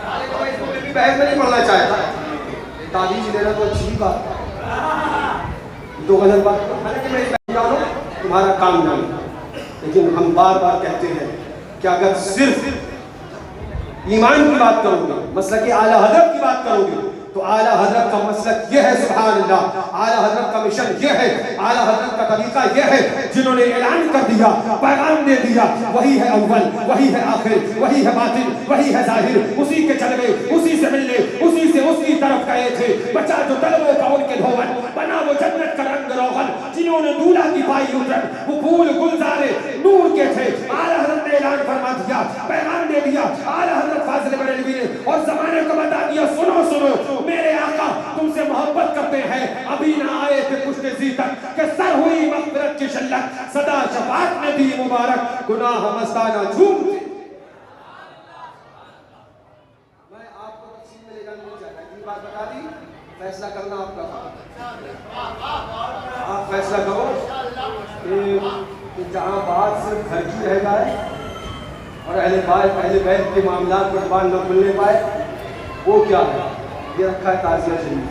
अरे तो मैं इसको भी बहस में नहीं पढ़ना चाहता, ताबीज लेना तो अच्छी बात है, 2 गजल बात करो, हालांकि मैं जानो तुम्हारा काम नहीं, लेकिन हम बार बार कहते हैं कि अगर सिर्फ ईमान की बात करोगे, मसलक आला हज़रत की बात करोगे, तो आला हज़रत का मसलक ये है, सुभान अल्लाह, आला हज़रत का मिशन ये है, आला हज़रत का तरीका ये है, जिन्होंने ऐलान कर दिया, पैगाम दे दिया, वही है अव्वल, वही है आखिर, वही है बातिन, वही है जाहिर, उसी के जलवे, उसी से मिलने, उसी से उसकी तरफ गए थे, बचा जो तलबों का उनके धोवन, बना वो जन्नत का रंग रोगन, जिन्होंने दूल्हा की पाई उजर, वो फूल गुलजारे नूर के थे, आला हज़रत ने ऐलान फरमा दिया, पैगाम दे दिया, आला हज़रत फाज़िल बरेलवी ने, और ज़माने को बता दिया, सुनो सुनो मेरे आका तुमसे मोहब्बत करते हैं, अभी ना आए थे कुश्ते जी तक कि सर हुई मग़फ़िरत की शल्लक, सदा शफ़ाअत ने दी मुबारक, गुनाह मस्ताना झूमते। मैं आपको तफसील में ले जाना नहीं चाहता, ये बात बता दी, फैसला करना आपका काम, आप फैसला करो कि जहाँ बात सिर्फ घर की रह जाए और अहले बैत के मामलात पर ज़बान न खुलने पाए, वो क्या है? ये रखा है ताज़िया शरीफ,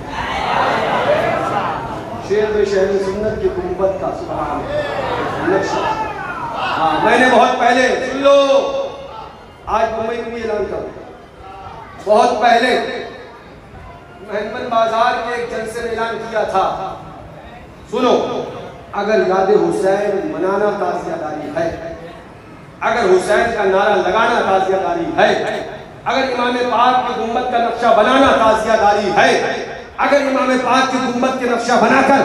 शेर में शहर सुन्नत की गुंबद का सुभान नक्शा। हाँ, मैंने बहुत पहले, सुन लो, आज मुंबई में भी ऐलान करूँ, बहुत पहले मेहमान बाजार के एक जलसे में ऐलान किया था, सुनो, अगर याद हुसैन मनाना ताज़ियादारी है, अगर हुसैन का नारा लगाना ताज़ियादारी है, अगर इमाम पाक की गुंबद का नक्शा बनाना ताज़ियादारी है, अगर इमाम पाक की गुंबद के नक्शा बनाकर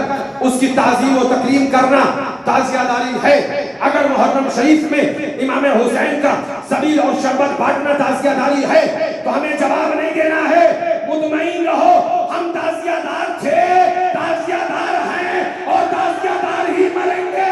उसकी ताज़ीम और तकरीम करना ताज़ियादारी है, अगर मुहर्रम शरीफ में इमाम हुसैन का सबील और शरबत बांटना ताज़ियादारी है, तो हमें जवाब नहीं देना है, मुतमईन रहो, हम ताज़ियादार थे, ताज़ियादार हैं और ताज़ियादार ही मरेंगे।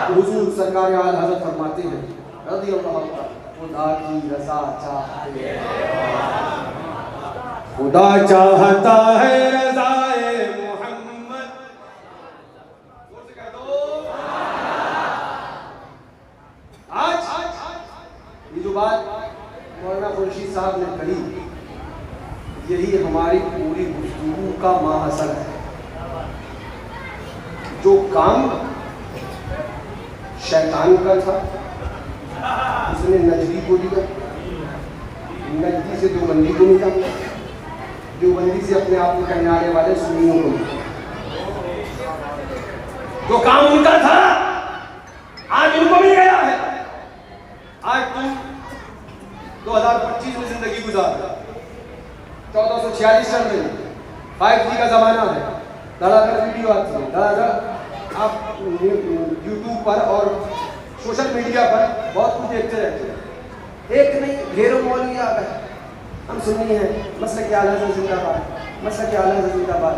हुजूर सरकार आला हज़रत फरमाते हैं, रज़ियल्लाहु अन्हु, खुदा की रज़ा चाहते हैं, खुदा चाहता है रज़ाए मोहम्मद, जोर से कह दो। आज ये जो बात मौलाना खुर्शीद साहब ने कही, यही हमारी पूरी गुफ्तगू का माहसर है। जो काम शैतान का था, उसने नजदी को दिया, नजदी से देवबंदी को मिला, देवबंदी से अपने आप को कहने आने वाले सुन्नियों को मिला। जो काम उनका था आज उनको मिल गया है। आज तुम 2025 में जिंदगी गुजार रहे, 1446 चल रही, 5G का जमाना है, धड़ाधड़ वीडियो आती है, धड़ाधड़ आप यूट्यूब पर और सोशल मीडिया पर बहुत कुछ देखते रहते हैं। एक नहीं ढेरों मौलवी आ गए, हम सुन्नी हैं, मसलक आला हज़रत जिंदाबाद, मसलक आला हज़रत जिंदाबाद,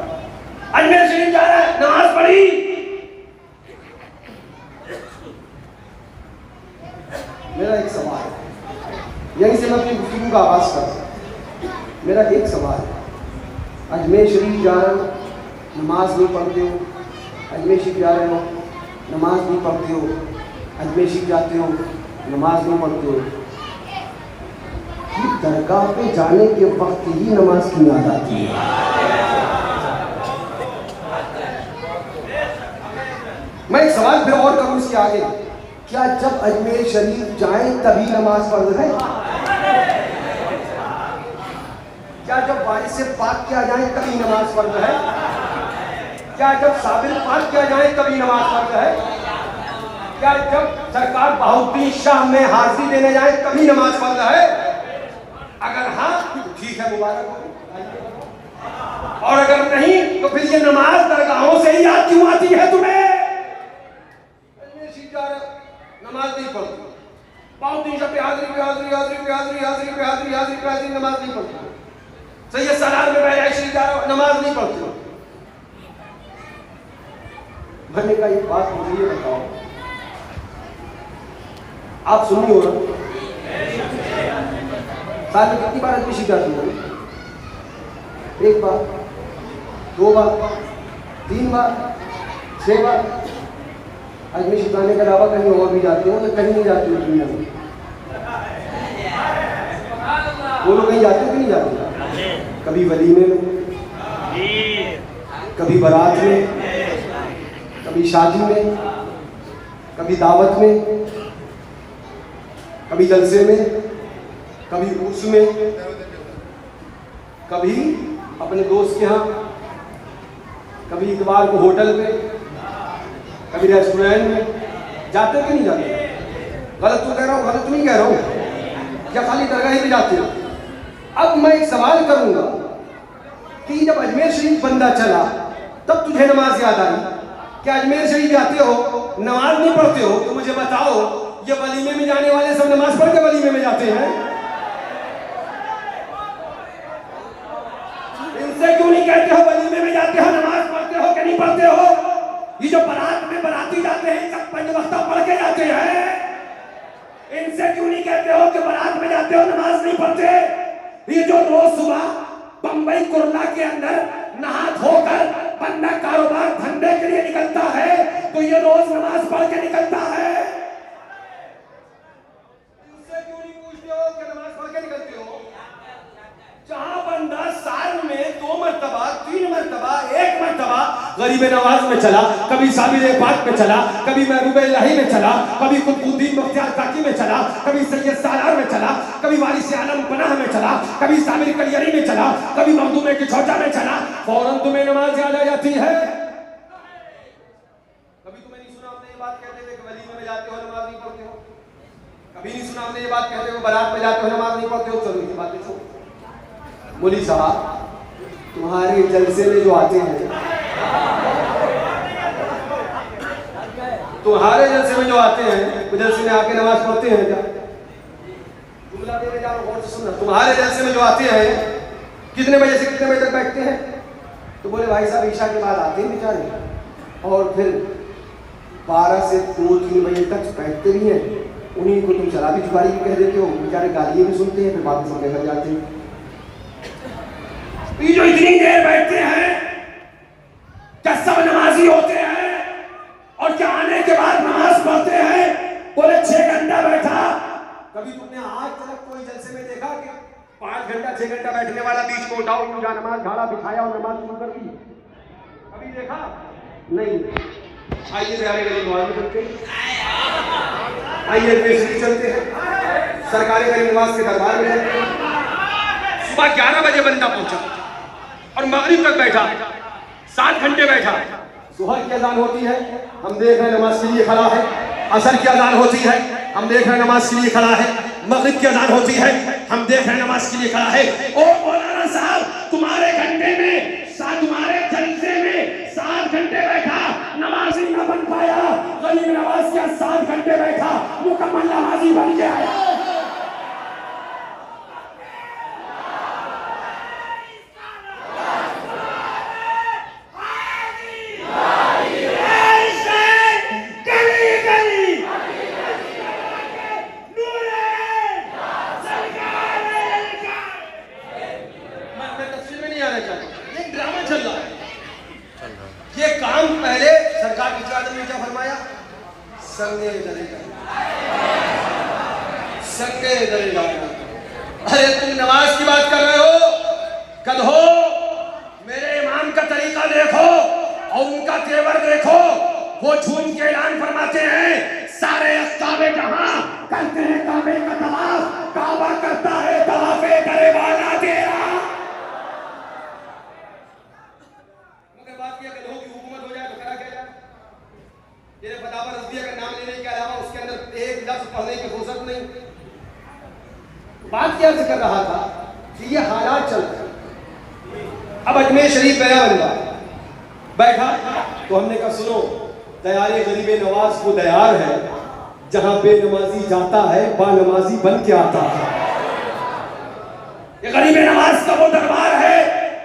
अजमेर शरीफ जा रहा है, नमाज पढ़ी। मेरा एक सवाल है, यहीं से मैं अपनी गुफ्तगू का आगाज़ करता हूँ। मेरा एक सवाल है, अजमेर शरीफ जा रहे हो, नमाज नहीं पढ़ते हो, अजमेर शरीफ जा रहे हो, नमाज नहीं पढ़ते हो, अजमेर शरीफ जाते हो, नमाज नहीं पढ़ते हो, कि दरगाह पे जाने के वक्त ही नमाज की याद आती है। मैं एक सवाल फिर और करूँ इसके आगे, क्या जब अजमेर शरीफ जाएं तभी नमाज पढ़ रहे हैं? क्या जब बारिश से पाक किया जाए तभी नमाज पढ़ रहे हैं? क्या जब साबिर पाक किया जाए तभी नमाज पढ़ रहे हैं? क्या जब सरकार बहाउद्दीन शाह में हाजिरी देने जाए तभी नमाज पढ़ रहे हैं? अगर हाँ तो ठीक है, मुबारक हो, और अगर नहीं तो फिर ये नमाज दरगाहों से ही याद क्यों आती है तुम्हें? नमाज नहीं पढ़ती, बहाउद्दीन शाह पे हाजिरी पे हाजिरी हाजिरी पे हाजिरी हाजिरी पे हाजिरी हाजिरी पे हाजिरी, नमाज नहीं पढ़ती। सैयद सालार में बैठ शरीफ जा रहा, नमाज नहीं पढ़ती। मैंने कहा एक बात मुझे ये बताओ, आप सुनी हो ना, साल में कितनी बार एडमिशन जाती हो? एक बार, 2 बार, 3 बार, 6 बार? एडमिशन जाने के अलावा कहीं और भी जाते हो या कहीं नहीं जाते हो दुनिया में? वो लोग कहीं जाते हो कि नहीं जाते? कभी वलीमे में, कभी बारात में, कभी शादी में, कभी दावत में, कभी जलसे में, कभी उर्स में, कभी अपने दोस्त के यहाँ, कभी इतवार को होटल में, कभी रेस्टोरेंट में। जाते हो कि नहीं जाते? गलत तो कह रहा हूँ, गलत तो नहीं कह रहा हूँ, क्या खाली दरगाह ही में जाते हो? अब मैं एक सवाल करूंगा कि जब अजमेर शरीफ बंदा चला तब तुझे नमाज याद आई? क्या अजमेर शरीफ जाते हो, नमाज नहीं पढ़ते हो? तो मुझे बताओ, ये वलीमे में जाने वाले सब नमाज पढ़ के वलीमे में जाते हैं? इनसे क्यों नहीं कहते हो वलीमे में जाते हो, नमाज पढ़ते हो कि नहीं पढ़ते हो? ये जो बारात में बाराती जाते हैं सब 5 वक्त पढ़ के जाते हैं। इनसे क्यों नहीं कहते हो कि बारात में जाते हो नमाज नहीं पढ़ते? ये जो रोज सुबह बंबई कुर्ला के अंदर नहा धोकर बंदा कारोबार धंधे के लिए निकलता है, तो ये रोज नमाज पढ़ के निकलता है। इनसे क्यों नहीं पूछते हो कि नमाज पढ़ के निकलते हो? जहां बंदा साल में 2 मरतबा, 3 मरतबा, 1 मरतबा गरीब नवाज में चला, कभी साबिर पाक में चला, कभी महबूब इलाही में चला, कभी कुतुबुद्दीन बख्तियार काकी में चला, कभी सैयद सालार में चला, कभी वारिस आलम पनाह में चला, कभी साबिर कलियरी में चला, कभी मखदूम की छोटा में चला, फौरन तुम्हें नमाज याद आ जाती है। कभी तुम्हें नहीं सुना हमने ये बात कहते थे कि वलीमे में जाते हो नमाज नहीं पढ़ते हो? कभी नहीं सुना हमने ये बात कहते हो बारात में जाते हो नमाज नहीं पढ़ते हो? चलो ये बातें छोड़ो। मौलवी साहब, तुम्हारे जलसे में जो आते हैं, तुम्हारे जलसे में जो आते हैं, वो जलसे में आके नमाज पढ़ते हैं क्या? जुमला देने जा रहा हूं, गौर से सुनना। तुम्हारे जलसे में जो आते हैं कितने बजे से कितने बजे तक बैठते हैं? तो बोले भाई साहब ईशा के बाद आते हैं बेचारे, और फिर 12 से 2-3 बजे तक बैठते भी हैं। उन्हीं को तुम शराबी जुगाड़ी भी कह देते हो, बेचारे गालियाँ भी सुनते हैं, फिर वापस अपने घर जाते हैं। ये जो इतनी देर बैठते हैं, क्या सब नमाजी होते हैं? और क्या आने के बाद नमाज पढ़ते हैं? बोले 6 घंटा बैठा। कभी तुमने आज तक कोई जलसे में देखा कि 5 घंटा 6 घंटा बैठने वाला बीच को उठाओ, पूजा नमाज घाड़ा बिठाया और नमाज शुरू कर दी? कभी देखा? नहीं। आइए प्यारे गरीब नवाज में चलते हैं, आइए पेशरी चलते हैं, सरकारी गरीब नवाज के दरबार में चलते हैं। सुबह 11 बजे बंदा पहुंचा और मगरिब तक बैठा, 7 घंटे बैठा। सुबह की अजान होती है, हम देख रहे हैं नमाज के लिए खड़ा है। असर की अजान होती है, हम देख रहे हैं नमाज के लिए खड़ा है। मगरिब की अजान होती है, हम देख रहे हैं नमाज के लिए खड़ा है। ओ मौलाना साहब, तुम्हारे घंटे में, तुम्हारे जलसे में 7 घंटे बैठा, नमाजी न बन पाया। गरीब नवाज क्या 7 घंटे बैठा, मुकम्मल नमाजी बन के आया। ये काम पहले सरकार की चादर ने क्या फरमाया? संगे दरेगा, संगे दरेगा। अरे तुम नमाज की बात कर रहे हो? गधो, मेरे इमाम का तरीका देखो और उनका तेवर देखो। वो झूठ के ऐलान फरमाते हैं, सारे अस्ताबे जहां करते हैं काबे का तवाफ, काबा करता है तवाफे करे वाला तेरा। बात किया कि लोगों की हुकूमत हो जाए तो करा क्या जाए? ये फतावा रज़विया का नाम लेने के अलावा उसके अंदर एक लफ्ज़ पढ़ने की फुर्सत नहीं। बात क्या कर रहा था कि ये हालात चल रहे। अब अजमेर शरीफ गया बंदा, बैठा तो हमने कहा सुनो, दयारे गरीब नवाज वो दयार है जहां बेनमाजी जाता है बानमाजी बन के आता है। ये गरीब नवाज का वो दरबार है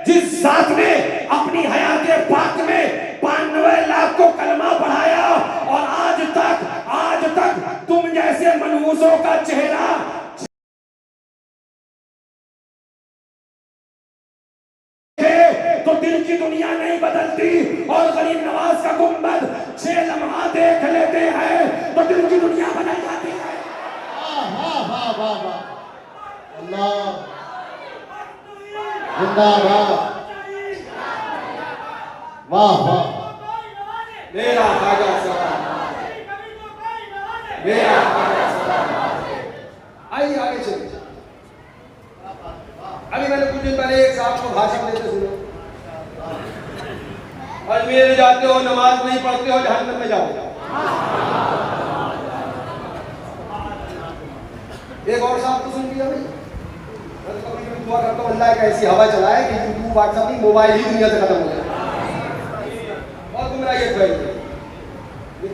जिस जात ने अपनी हयात पाक में 92 लाख को कलमा पढ़ा मलबूसों का चेहरा तो दिल की दुनिया नहीं बदलती, और गरीब नवाज का गुंबद 6 लम्हा देख लेते हैं तो दिल की दुनिया बदल जाती है। वाह वाह वाह वाह, अल्लाह जिंदाबाद, वाह वाह। मेरा खाजा सदा, मेरा खाजा सदा। आइए आगे चलिए। अभी मैंने कुछ दिन पहले एक साहब को भाषण देते सुना, अजमेर जाते हो नमाज नहीं पढ़ते हो जहन्नम में जाओ। एक और साहब तो सुन लिया भाई, मैं तो कभी कभी दुआ करता हूँ अल्लाह एक ऐसी हवा चलाए कि यूट्यूब व्हाट्सएप नहीं मोबाइल ही दुनिया से खत्म हो जाए। और गुमराहियत फैली,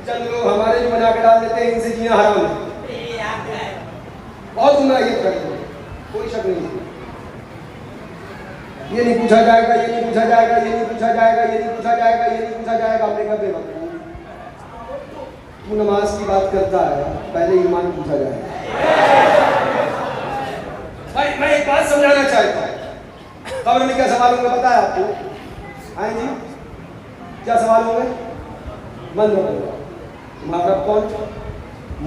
चंद लोग हमारे जो बना के डाल देते हैं इनसे जीना हराम है। बहुत गुमराहियत फैली, कोई शक नहीं। ये नहीं पूछा जाएगा, ये नहीं पूछा जाएगा, ये नहीं पूछा जाएगा, ये नहीं पूछा जाएगा, ये नहीं पूछा जाएगा। आपने कहा बेवकूफ, तू नमाज की बात करता है, पहले ईमान पूछा जाएगा। भाई मैं एक बात समझाना चाहता हूँ, कब्र में क्या सवाल होंगे पता है आपको? आए जी, क्या सवाल होंगे? मन होगा, तुम्हारा कौन?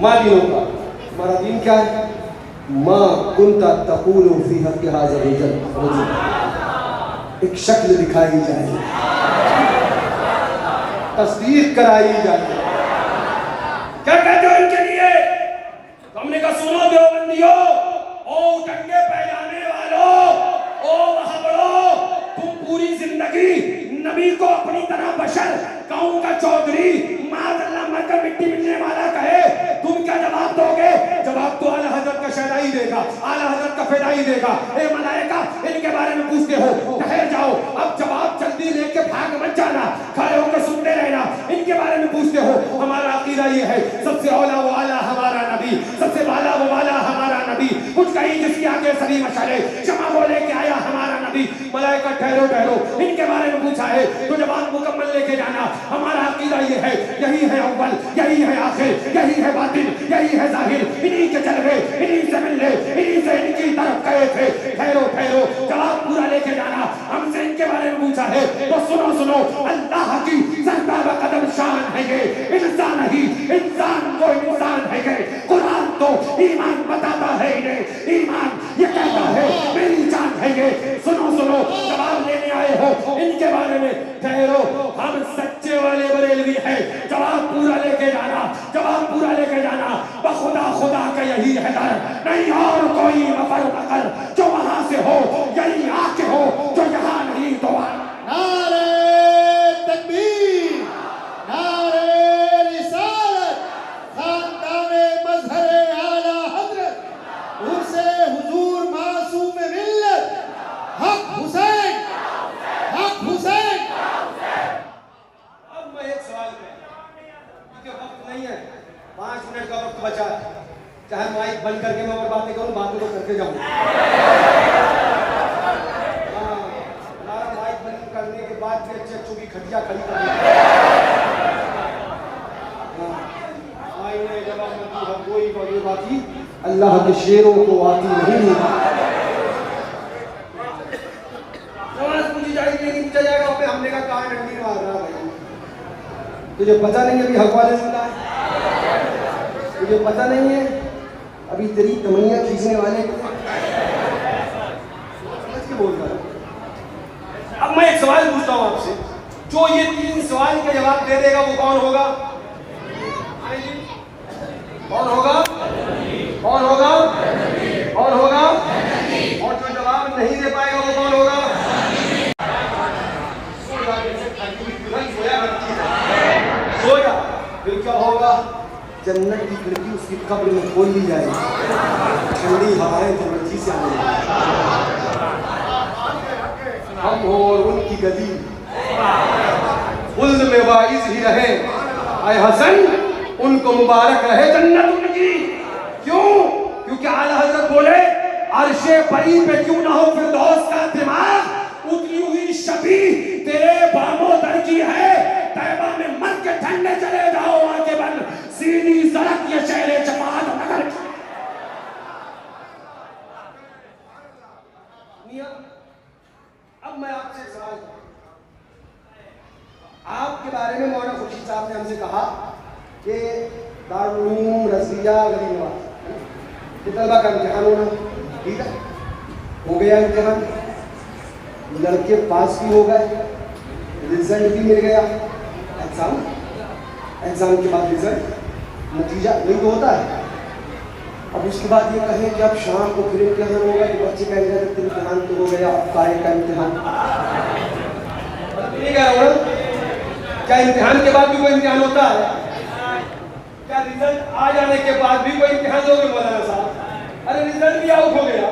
माँ दीनों का, तुम्हारा दीन क्या है? माँ कुंता तक़ूलु फी हक़्क़ि हाज़िल रजुल, एक शक्ल दिखाई जाए, तस्दीक कराई जाए। क्या कहते हो इनके लिए? तो हमने कहा सुनो देवबंदियों, ओ टंगे फैलाने वालों, ओ वहाबड़ो, तुम पूरी जिंदगी नबी को अपनी तरह बशर, गाँव का चौधरी, माज़अल्लाह मरकर मिट्टी मिलने वाला कहे, तुम क्या जवाब दोगे? जवाब तो आला हजरत का शहदाई देगा, आला हजरत का फिदाई देगा। ए मलाइका, इनके बारे में पूछते हो, ठहर जाओ, अब जवाब जल्दी लेके भाग मत जाना, खड़े होकर सुनते रहना। इनके बारे में पूछते हो, हमारा अकीदा ये है, सबसे औला वो आला हमारा नबी, सबसे वाला वो वाला हमारा नबी, कुछ कहीं जिसके आगे सभी मशाले क्षमा बोले के आया हमारा नबी। मलाइका ठहरो ठहरो, इनके बारे में पूछा है तो जवाब मुकम्मल लेके जाना। हमारा अकीदा ये है, यही है अव्वल, यही है आखिर, यही है बातिन, यही है जाहिर, इन्हीं के जलवे, इन्हीं से मिलने, इन्हीं से इनकी तरफ गए थे। ठहरो ठहरो, जवाब पूरा लेके जाना। हमसे इनके बारे में पूछा है तो सुनो सुनो, अल्लाह की सरदार कदम शान है ये, इंसान ही इंसान को इंसान है ये। कुरान तो ईमान बताता है इन्हें, ईमान ये कहता है मेरी जान है ये। सुनो सुनो, जवाब लेने आए हो इनके बारे में, ठहरो, हम सच्चे वाले बरेलवी है। जवाब पूरा लेके जाना, जवाब पूरा लेके जाना। बखुदा खुदा का यही है दर, नहीं और कोई मफर मकर, जो वहां से हो यही आके हो, जो यहाँ नहीं तो नारे तकबीर, नारे रिसालत, खानदाने मजहरे आला हजरत, उर्से हुजूर मासूम मिल्लत, हक हुसैन, हक हुसैन। अब मैं एक सवाल करूं, क्योंकि वक्त नहीं है, 5 मिनट का वक्त बचा है, चाहे माइक बंद करके मैं और बातें करूं, बातें तो करके जाऊं। हमारा माइक बंद करने के बाद भी अच्छे अच्छों की खटिया खड़ी कर आईने जवाब में की हर कोई बगे बाकी, अल्लाह के शेरों को आती नहीं। सवाल पूछी जाएगी, नहीं पूछा जाएगा, वहाँ पे हमने का कहा डंडी मार रहा भाई, तुझे पता नहीं अभी हक वाले सुनता है, तुझे पता नहीं है अभी तेरी तमन्ना खींचने वाले समझ के बोल रहा है। अब मैं एक सवाल पूछता हूं आपसे, जो ये 3 सवाल के जवाब दे देगा वो कौन होगा? कौन होगा? कौन होगा? कौन होगा? और जो जवाब नहीं दे पाएगा वो कौन होगा? सोया, फिर क्या होगा? जन्नत की खिड़की उसकी कब्र में खोल दी जाएगी, ठंडी हवाएं जन्नती से आने, हम हो और उनकी गदी खुल्द में वाइज ही रहे। आए हसन, उनको मुबारक रहे जन्नत उनकी। क्यों? क्योंकि आला हजरत बोले, अर्शे परी पे क्यों ना हो फिरदौस का दिमाग, उतरी हुई शबी तेरे बामो दर की है। तैबा में मर के ठंडे चले जाओ, आके बन सीधी सड़क ये शहरे जमात नगर। मियां, अब मैं आपसे एक सवाल करूं। आपके बारे में मौलाना खुर्शीद साहब ने हमसे कहा कि दारुल उलूम रज़िया गरीब नवाज के तलबा का इम्तिहान होना, ठीक है, हो गया इम्तिहान, लड़के पास भी हो गए, रिजल्ट भी मिल गया, एग्जाम के बाद रिजल्ट, नतीजा नहीं तो होता है। अब उसके बाद ये कहें कि अब शाम को फिर इम्तिहान होगा, तो बच्चे कहेंगे कि इम्तिहान तो हो गया, अब काय का इम्तिहान नहीं कह रहा हूँ। क्या इम्तिहान के बाद भी कोई इम्तिहान होता है? क्या रिजल्ट आ जाने के बाद भी कोई इम्तिहान दोगे मौलाना साहब? अरे रिजल्ट भी आउट हो गया,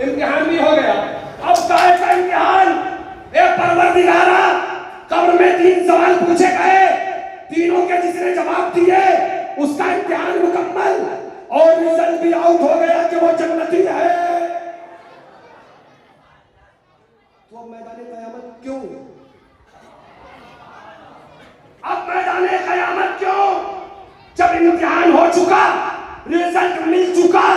इम्तिहान भी हो गया, अब काय का इम्तिहान? ए परवरदिगारा, कब्र में 3 सवाल पूछे गए, तीनों के जिसने जवाब दिए उसका इम्तिहान मुकम्मल और रिजल्ट भी आउट हो गया कि वो जन्नती है। तो अब मैदान क़यामत क्यों? अब मैदान क़यामत क्यों? जब इम्तिहान हो चुका, रिजल्ट मिल चुका,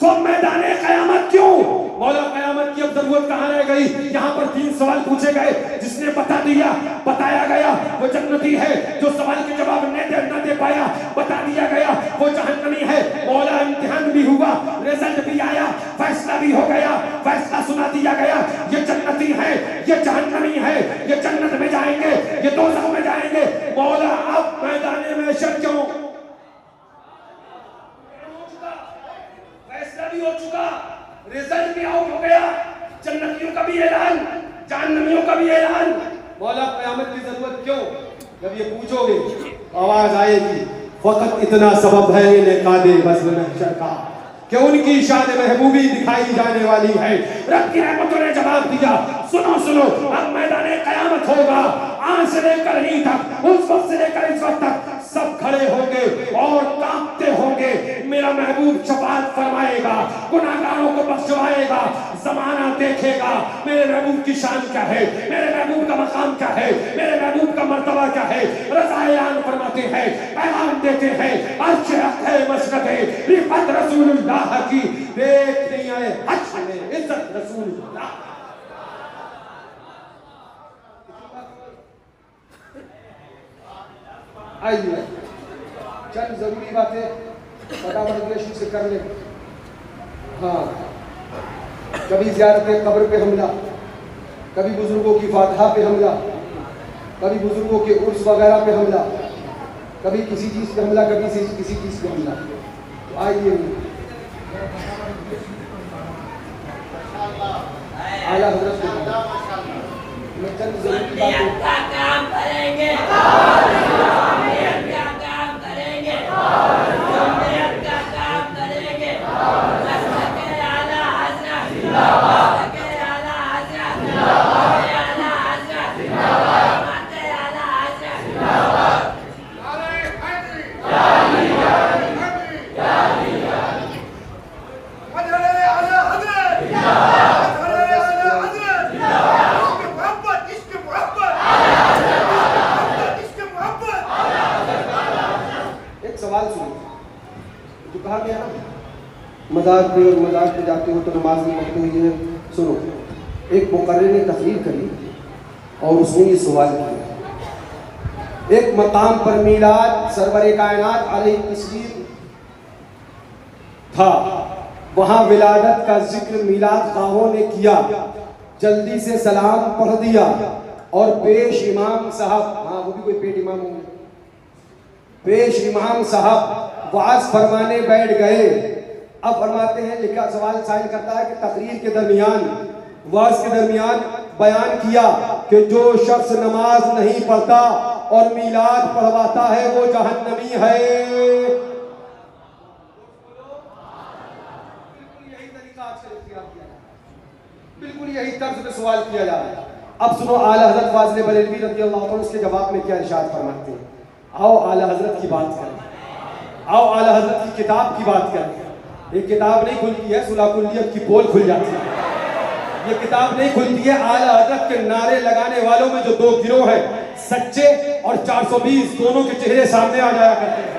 तो मैदान क़यामत क्यों? मौला क़यामत की अब जरूरत कहां रह गई? यहाँ पर 3 सवाल पूछे गए, जिसने बता दिया, बताया गया वो जन्नती है, जो सवाल के जवाब न दे पाया, बता दिया गया वो जहन्नमी है। मौला इम्तिहान भी हुआ, रिजल्ट भी आया, फैसला भी हो गया, फैसला सुना दिया गया, ये जन्नती है, ये जहन्नमी है, ये जन्नत में जाएंगे, ये दोज़ख में जाएंगे। मौला अब मैदान में शर क्यों? फैसला भी हो चुका, रिजल्ट भी आउट हो गया, जन्नतियों का भी ऐलान, जहन्नमियों का भी ऐलान। मौला क़यामत की जरूरत क्यों? जब ये पूछोगे आवाज आएगी, फकत इतना सबब है इनेकादे बज़्म महशर का कि उनकी शान महबूबी दिखाई जाने वाली है। रब की रहमतों ने जवाब दिया, सुनो सुनो, अब मैदान क़यामत होगा, आज से लेकर ही तक, उस वक्त से लेकर इस वक्त तक सब खड़े होंगे और कांपते होंगे। मेरा महबूब शफाअत फरमाएगा, गुनाहगारों को बख्शवाएगा, ज़माना देखेगा मेरे महबूब की शान क्या है, मेरे महबूब का मकाम क्या है, मेरे महबूब का मर्तबा क्या है। रज़ा ऐलान फरमाते हैं, पैगाम देते हैं, अर्श हक़ है मशरक़ है, रिफ़त रसूलुल्लाह की देखनी है, हज में इज्जत रसूलुल्लाह। आइए चंद जरूरी बातें फटाफट से कर ले। हाँ, कभी ज़ियारत क़ब्र पे हमला, कभी बुजुर्गों की फातिहा पे हमला, कभी बुजुर्गों के उर्स वगैरह पे हमला, कभी किसी चीज़ पे हमला, कभी किसी चीज़ पे हमला। तो आइए आला हज़रत मैं चंद जरूरी बातें काम करेंगे, मज़ार पे और मज़ार पे जाते हो तो नमाज नहीं पढ़ते हुए ये सुनो। एक मुक़र्रिर ने तकरीर करी और उसने ये सवाल किया, एक मकाम पर मीलाद सरवर कायनात अलैहि तस्लीम था, वहाँ विलादत का जिक्र मीलाद खाहों ने किया, जल्दी से सलाम पढ़ दिया और पेश इमाम साहब, हाँ वो भी कोई पेट इमाम होंगे, पेश इमाम साहब वाज फरमाने बैठ गए। अब फरमाते हैं, लिखा सवाल साइन करता है कि तकरीर के दरमियान, वाज के दरमियान बयान किया कि जो शख्स नमाज नहीं पढ़ता और मीलाद पढ़वाता है वो जहन्नमी है। बिल्कुल यही तर्ज पे सवाल किया जा रहा है। अब सुनो आला हज़रत फाज़िल बरेलवी रज़ियल्लाहु अन्हु उसके जवाब में क्या इरशाद फरमाते हैं। आओ आला हज़रत की बात करें, आओ आला हज़रत की किताब की बात करें। ये किताब नहीं खुलती है, सुलह कुल्लियत की पोल खुल जाती है। ये किताब नहीं खुलती है आला हज़रत के नारे लगाने वालों में जो 2 गिरोह है, सच्चे और 420, दोनों के चेहरे सामने आ जाया करते हैं।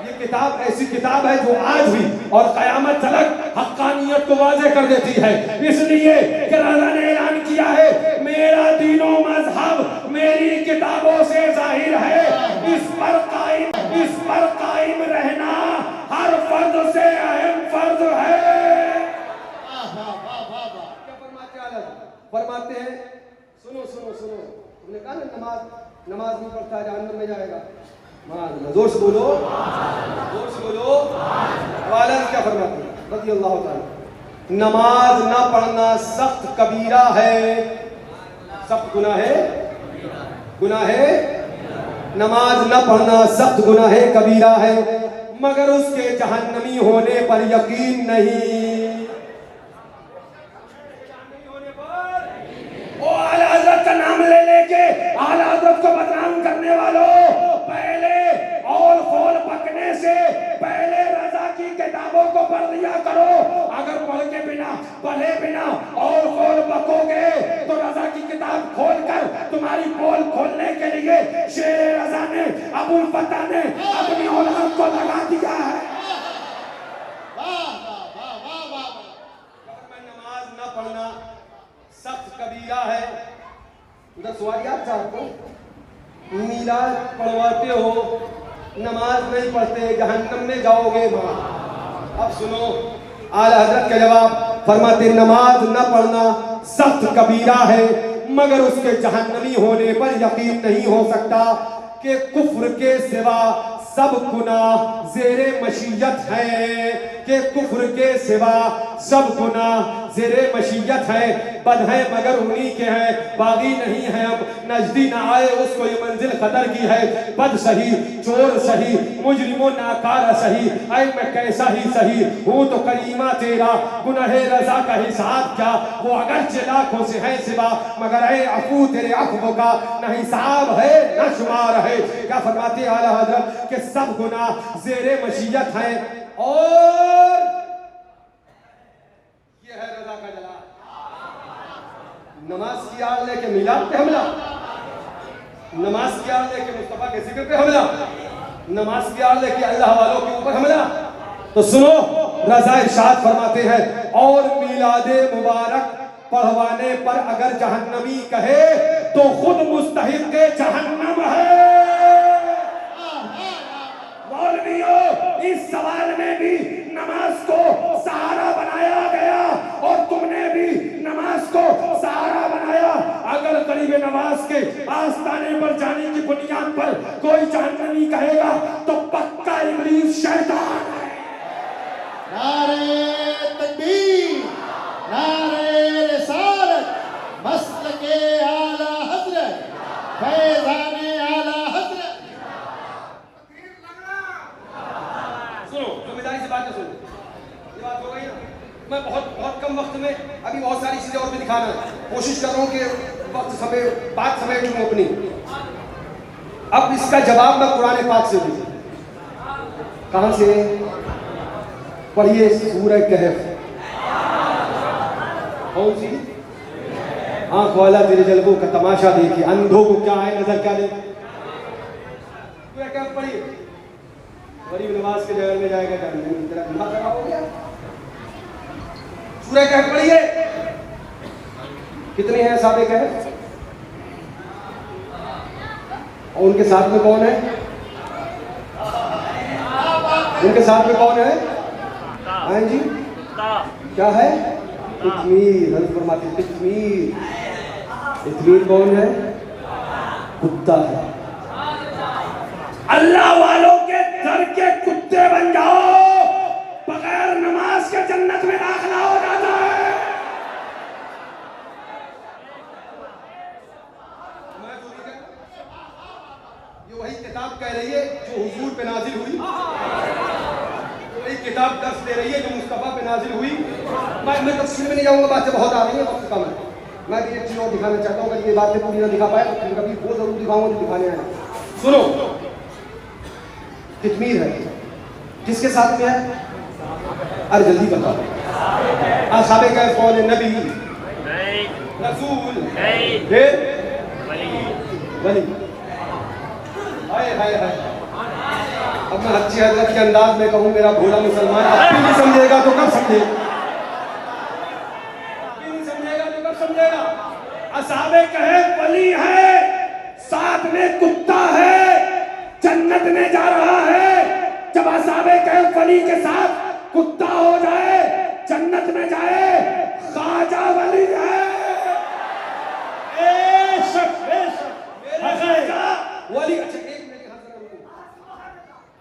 ये किताब ऐसी किताब है जो आज भी और क़यामत तक हक़ानियत को वाज़ेह कर देती है। इसलिए कि रज़ा ने ऐलान किया है, मेरा दीनो मज़हब मेरी किताबों से ज़ाहिर है, इस पर कायम रहना हर फर्द से अहम फर्ज है। क्या फरमाते हैं? सुनो सुनो सुनो, तुमने कहा ना नमाज नहीं पढ़ता जहन्नम में जाएगा। जोर से बोलो, जोर से बोलो। वाला क्या फरमाते हैं? रज़ी अल्लाह ताला, नमाज ना पढ़ना सख्त कबीरा है, सख्त गुनाह है, गुनाह है। नमाज ना पढ़ना सख्त गुनाह है, कबीरा है, मगर उसके जहन्नमी होने पर यकीन नहीं। ओ आला हज़रत का नाम ले लेके आला हज़रत को बदनाम करने वालों, पहले और खोल पकने से पहले रज़ा की किताबों को पढ़ लिया करो। अगर पढ़े बिना और खोल पकोगे तो रज़ा की किताब खोलकर तुम्हारी पोल खोलने के लिए शेर रज़ा ने, अबुल फता ने अपनी औलाद को लगा दिया है। नमाज न पढ़ना सख्त कबीरा है। उधर सवाल याद था आपको? मीलाद पढ़वाते हो, नमाज नहीं पढ़ते, जहन्नम में जाओगे वहां। अब सुनो आला हज़रत का जवाब, फरमाते नमाज न पढ़ना सख्त कबीरा है, मगर उसके जहन्नमी होने पर यकीन नहीं हो सकता कि कुफ्र के सिवा सब गुनाह ज़ेरे मशीयत है, कि कुफ्र के सिवा सब गुनाह ज़ेरे मशीयत है। बद है मगर उन्हीं के हैं, बागी नहीं है अब नजदी ना आए उसको ये मंजिल खतर की है। बद सही, चोर सही, मुजरिमो नाकार सही, ऐ मैं कैसा ही सही हूँ तो करीमा तेरा, गुनाहे रज़ा का हिसाब क्या, वो अगरचे लाखों से है सिवा, मगर ऐ अफू तेरे अफ़्व का न हिसाब है न शुमार है। क्या फरमाते आला हज़रत के सब गुनाह ज़ेरे मशीयत है, और ये है रज़ा का जलाल। नमाज की आड़ लेके मिलाद पे हमला, नमाज की आड़ लेके मुस्तफा के जिक्र पे हमला, नमाज की आड़ लेके अल्लाह वालों के ऊपर हमला। तो सुनो, रज़ा इरशाद फरमाते हैं, और मिलादे मुबारक पढ़वाने पर अगर जहन्नमी कहे तो खुद मुस्तहिक़ जहन्नम है। मौलवियों, इस सवाल में भी नमाज को सहारा बनाया गया और तुमने भी नमाज को सहारा बनाया। अगर करीब नमाज के आस्ताने पर जाने की बुनियाद पर कोई जहन्नमी कहेगा तो पक्का इब्लीस शैतान है। नारे तकबीर, नारे रिसालत, मसलके आला हज़रत, फैज़ाने आला हज़रत। सुनो, जिम्मेदारी से बात सुनो, ये बात हो गई ना। मैं बहुत कम वक्त में अभी बहुत सारी चीजें और भी दिखाना कोशिश कर रहा हूँ कि बात समेट लूँ अपनी। अब इसका जवाब मैं कुरान पाक से दूँ। कहां से? पढ़िए सूरह कहफ। कौन सी? आंख वाला तेरे जलवों का तमाशा देखिए, अंधों को क्या है नजर क्या दे। सूरह कहफ पढ़िए। गरीब नमाज के जगह में जाएगा, तेरा दिमाग खराब हो गया। सूरह कहफ पढ़िए। कितने हैं साहबे कहफ? और उनके साथ में कौन है? उनके साथ में कौन है? हाँ जी, क्या है? तितमीर। हज़रत फरमाते हैं तितमीर। तितमीर कौन है? कुत्ता है। अल्लाह वालों के घर के कुत्ते बन जाओ, बगैर नमाज के जन्नत में दाखिला हो जाता है। ये वही किताब कह रही है जो हुजूर पे नाजिल हुई, वही किताब दर्स दे रही है जो मुस्तफा पे नाजिल हुई। मैं तफसील में नहीं जाऊंगा, बातें बहुत आ रही हैं, वक्त कम है। मैं भी एक चीज और दिखाना चाहता हूँ, अगर ये बातें पूरी ना दिखा पाए तो कभी वो जरूर दिखाऊंगा जो दिखाने आए। सुनो, तितमीर है, किसके साथ में है? अरे जल्दी बताओ। असहाबे कहफ कौन है? नबी, रसूल, फिर वली। हाय हाय हाय, अब मैं अच्छी हजरत के अंदाज में कहूँ मेरा भोला मुसलमान अब भी नहीं समझेगा तो कब समझेगा? नहीं समझेगा तो कब समझेगा? असहाबे कहफ वली है, साथ में कुत्ता है, जन्नत में जा रहा है। जब असहाबे कहफ वली के साथ कुत्ता हो जाए जन्नत में जाए, ख्वाजा वली है। वली अच्छा एक मिनट यहाँ जरा रुको।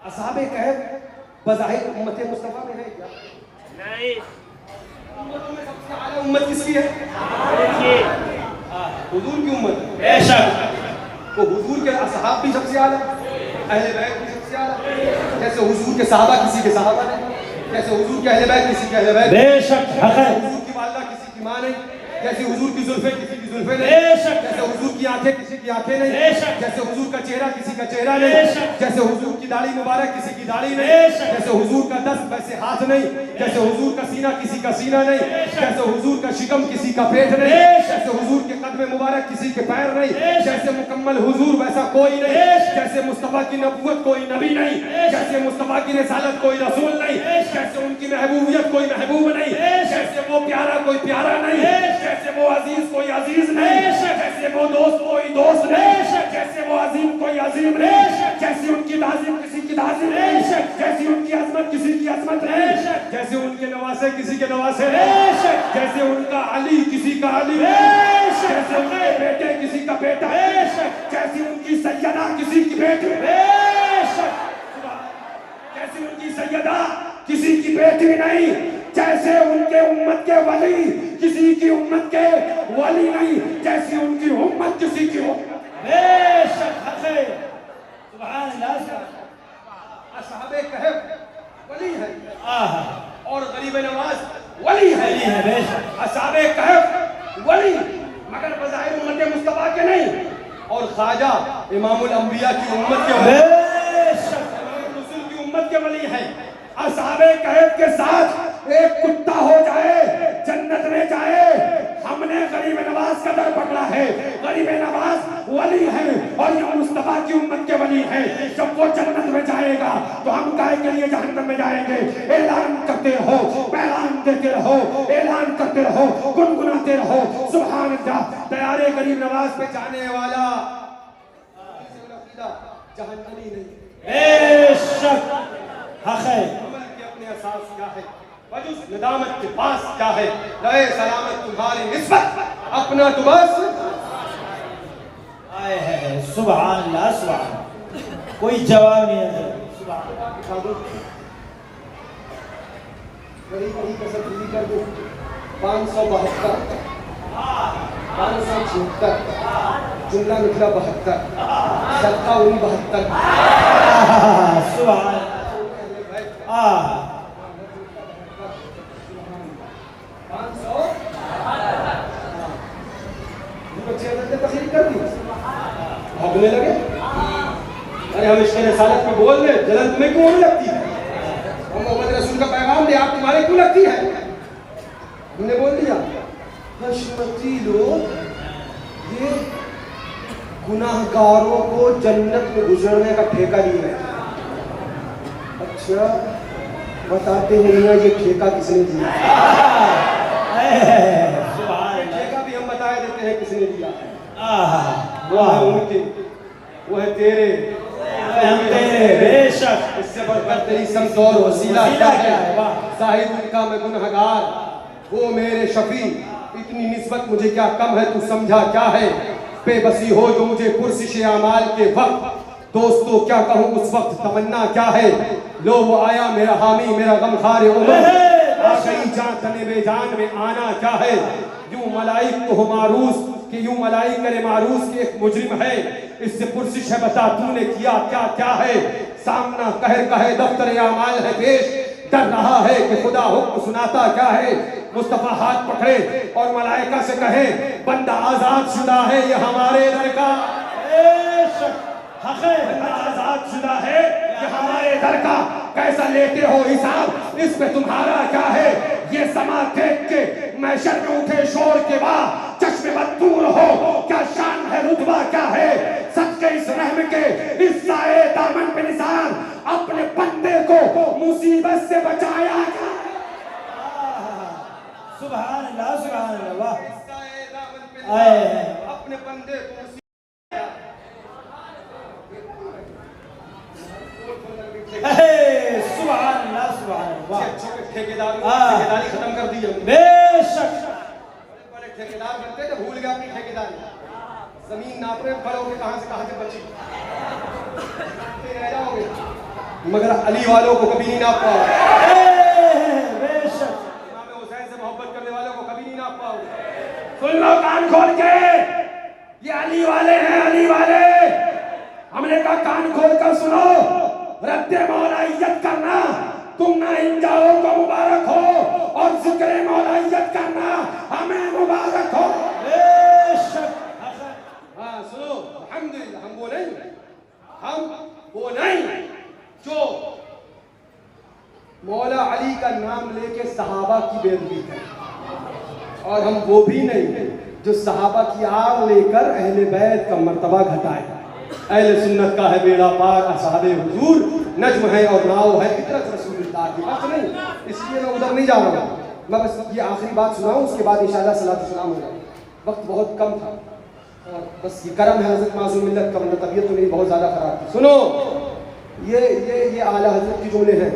असहाबे कहफ बज़ाहिर उम्मत मुस्तफा में है क्या? नहीं। उम्मतों में सबसे आला उम्मत किसकी है? हुजूर की उम्मत। बेशक। तो हुजूर के असहाब भी सबसे आला, अहले बैत भी सबसे आला। जैसे हुजूर के सहाबा किसी के सहाबा नहीं, जैसे हुजूर के अहले बैत किसी के अहले बैत। बेशक। हुजूर की वालिदा किसी की माँ नहीं, जैसे हुजूर की जुल्फें किसी की जुल्फें नहीं, बेशक। जैसे हुजूर की आंखें किसी की आंखें नहीं, बेशक। जैसे हुजूर का चेहरा किसी का चेहरा नहीं, बेशक। जैसे हुजूर की दाढ़ी मुबारक किसी की दाढ़ी नहीं, बेशक। जैसे हुजूर का दस्त वैसे हाथ नहीं, जैसे हुजूर का सीना किसी का सीना नहीं, जैसे हुजूर का शिकम किसी का पेट नहीं, जैसे हुजूर के कदम मुबारक किसी के पैर नहीं, जैसे मुकम्मल हुजूर वैसा कोई नहीं, जैसे मुस्तफा की नबूवत कोई नबी नहीं, जैसे मुस्तफा की रिसालत कोई रसूल नहीं, जैसे उनकी महबूबियत कोई महबूब नहीं, जैसे वो प्यारा कोई प्यारा नहीं, जैसे वो अजीज कोई अजीज नहीं, जैसे वो दोस्त कोई दोस्त नहीं, जैसे वो अजीम कोई अजीम नहीं, जैसे उनकी ताज़ीम किसी की ताज़ीम नहीं, जैसे उनकी अजमत किसी की अजमत नहीं, जैसे उनके नवासे किसी के नवासे नहीं, जैसे उनका अली किसी का अली नहीं, जैसे उनके बेटे किसी का बेटा, जैसे उनकी सैयदा किसी की बेटी, जैसे उनकी सैयदा किसी की बेटी नहीं, जैसे उनके उम्मत के वली किसी की उम्मत के वली नहीं, जैसी उनकी उम्मत किसी की बेशक है। सुभान अल्लाह। असहाबे कहफ वली है आहा। और गरीब नवाज वली है। वली है। बेशक। असहाबे कहफ वली मगर बज़ाहिर उम्मत मुस्तफा के नहीं, और ख्वाजा इमामुल अंबिया की उम्मत के वली, बेशक। रसूल की उम्मत के वली है। असहाबे कहफ के साथ एक कुत्ता हो जाए जन्नत में जाए। हमने गरीब नवाज का दर पकड़ा है, गरीब नवाज वली है और ये मुस्तफा की उम्मत के वली है। जब वो जन्नत में जाएगा तो हम काहे के लिए जहन्नम में जाएंगे? ऐलान करते रहो, पैगाम देते रहो, ऐलान करते रहो, गुनगुनाते रहो सुभान अल्लाह। तैयारे गरीब नवाज पे जाने वाला जहन्नमी नहीं। बेशक है। अमल के अपने असास क्या है, वजुस नदामत के पास क्या है, रहे सलामत तुम्हारी निस्बत अपना तो बस आए है। सुभान अल्लाह। सुभान। कोई जवाब नहीं है। सुभान। बड़ी बड़ी कसर पूरी कर दो। 572 576 जुमला निकला 72 सदका 72 सुभान। तकलीफ कर दी, भागने लगे। अरे हम इसके रिसालत में बोल रहे, जलन तुम्हें क्यों होने लगती है? हम मोहम्मद रसूल का पैगाम दे, आप तुम्हारे क्यों लगती है? हमने बोल दिया हशमती लोग ये गुनाहगारों को जन्नत में गुजरने का ठेका दिया है। अच्छा बताते हैं मियां ये ठेका किसने दिया? ठेका भी हम बताए देते हैं किसने दिया। वो है उनके, वो है तेरे, हम तेरे। बेशक। इससे बढ़कर तेरी समत और वसीला क्या है? साहिब उनका मैं गुनहगार, वो मेरे शफी, इतनी निस्बत मुझे क्या कम है, तू समझा क्या है? बेबसी हो जो मुझे पुरसिश अमाल के वक्त, दोस्तों क्या कहूँ उस वक्त तमन्ना क्या है? लो वो आया मेरा हामी, मेरा गमखार उमर, आ गई जान तने बेजान में आना क्या है? यूं मलाइक को हो मारूस कि यूं मलाइक करे मारूस कि एक मुजरिम है, इससे पुरसिश है बता तूने किया क्या क्या है? सामना कहर कहे दफ्तर आमाल है पेश, डर रहा है कि खुदा हुक्म सुनाता क्या है? मुस्तफा हाथ पकड़े और मलाइका से कहे बंदा आजाद शुदा है ये हमारे दर का। आजाद शुदा है ये हमारे दर का। कैसा लेते हो हिसाब, इस पे तुम्हारा क्या है? ये समा देख के मैशर में उठे शोर के बाद चश्मे बदूर हो, क्या शान है रुतबा क्या है? सच के इस रहम के इस साए दामन पे निसार अपने बंदे को मुसीबत से बचाया जाए। सुभान अल्लाह, सुभान अल्लाह, वाह। हिस्सा-ए दामन पे आए अपने बंदे को सुभान अल्लाह, सुभान अल्लाह, वाह। ठेकेदारी खत्म कर दी हमने। बेशक बड़े ठेकेदार बनते थे, भूल गए अपनी ठेकेदारी। जमीन नाप रहे खड़े होके कहां से बची रह जाओगे, मगर अली वालों को कभी नहीं नाप पाओगे। बेशक इमाम हुसैन से मोहब्बत करने वालों को कभी नहीं नाप पाओगे। सुन लो कान खोल के, ये अली वाले हैं, अली वाले। हमने कहा कान खोल कर सुनो, रद्दे मौलाइयत करना तुम ना इंजाओ को मुबारक हो, और जिक्र मौलाइयत करना हमें मुबारक हो। बेशक हाँ सुनो, अल्हम्दुलिल्लाह हम वो नहीं जो मौला अली का नाम लेके सहाबा की बेइज्जती करे, और हम वो भी नहीं जो सहाबा की आड़ लेकर अहले बैत का मर्तबा घटाए। अहले सुन्नत का है बेड़ा पार, असहाबे हुजूर नज्म है और नाव है इतरत रसूलुल्लाह की बात नहीं, इसलिए मैं उधर नहीं जा रहा हूँ। मैं बस ये आखिरी बात सुनाऊँ, उसके बाद इंशाअल्लाह सलात सलाम होगा। वक्त बहुत कम था और बस ये करम है हज़रत मासूम मिल्लत का, वरना तबीयत तो मेरी बहुत ज़्यादा ख़राब थी। सुनो, ये आला हज़रत के जुमले हैं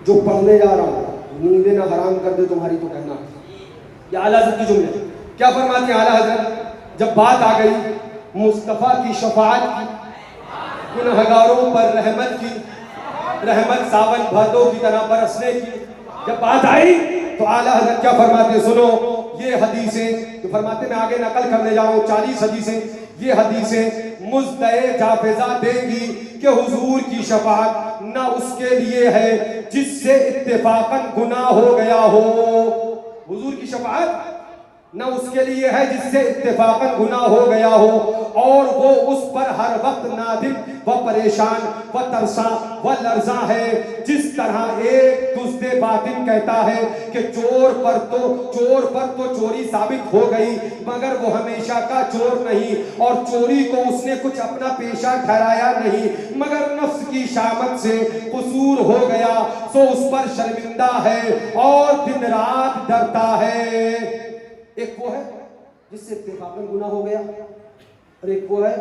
जो पढ़ने जा रहा हूँ। नींदें ना हराम कर दे तुम्हारी तो कहना। ये आला हज़रत के जुमले क्या फरमाते हैं आला हज़रत, जब बात आ गई मुस्तफ़ा की शफाअत की, गुनहगारों पर रहमत की, रहमत सावन भादों की तरह बरसने की जब बात आई, तो आला हज़रत क्या फरमाते हैं सुनो। ये हदीसें जो फरमाते, मैं आगे नकल करने जा रहा हूँ 40 हदीसें। ये हदीसें मुज़्दए जाफिज़ा देंगी कि हुजूर की शफाअत ना उसके लिए है जिससे इत्तेफाकन गुनाह हो गया हो। हुजूर की शफाअत न उसके लिए है जिससे इत्तेफाकन गुनाह हो गया हो, और वो उस पर हर वक्त नादिम व परेशान व तरसा व लर्जा है। जिस तरह एक दुज़्दे बातिन कहता है कि चोर पर तो चोरी साबित हो गई, मगर वो हमेशा का चोर नहीं, और चोरी को उसने कुछ अपना पेशा ठहराया नहीं, मगर नफ्स की शामत से कसूर हो गया, सो उस पर शर्मिंदा है और दिन रात डरता है। एक वो है जिससे इत्तेफाकन गुनाह हो गया, और एक वो है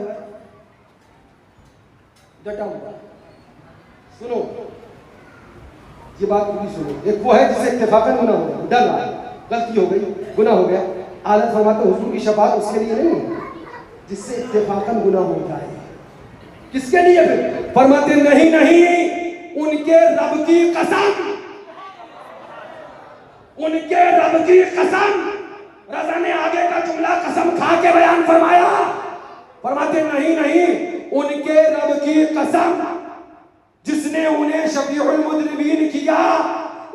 डटा हुआ। सुनो ये बात पूरी सुनो। एक वो है जिससे इत्तेफाकन गुनाह हो गया, डर रहा, गलती हो गई, गुनाह हो गया। आलत फरमाते हुजूर की शफाअत उसके लिए नहीं जिससे इत्तेफाकन गुनाह हो जाए। किसके लिए फिर? फरमाते नहीं उनके रब की कसम, उनके रब की कसम। रज़ा ने आगे का जुमला कसम खा के बयान फरमाया, फरमाते नहीं उनके रब की कसम जिसने उन्हें शफीउल मुज़निबीन किया,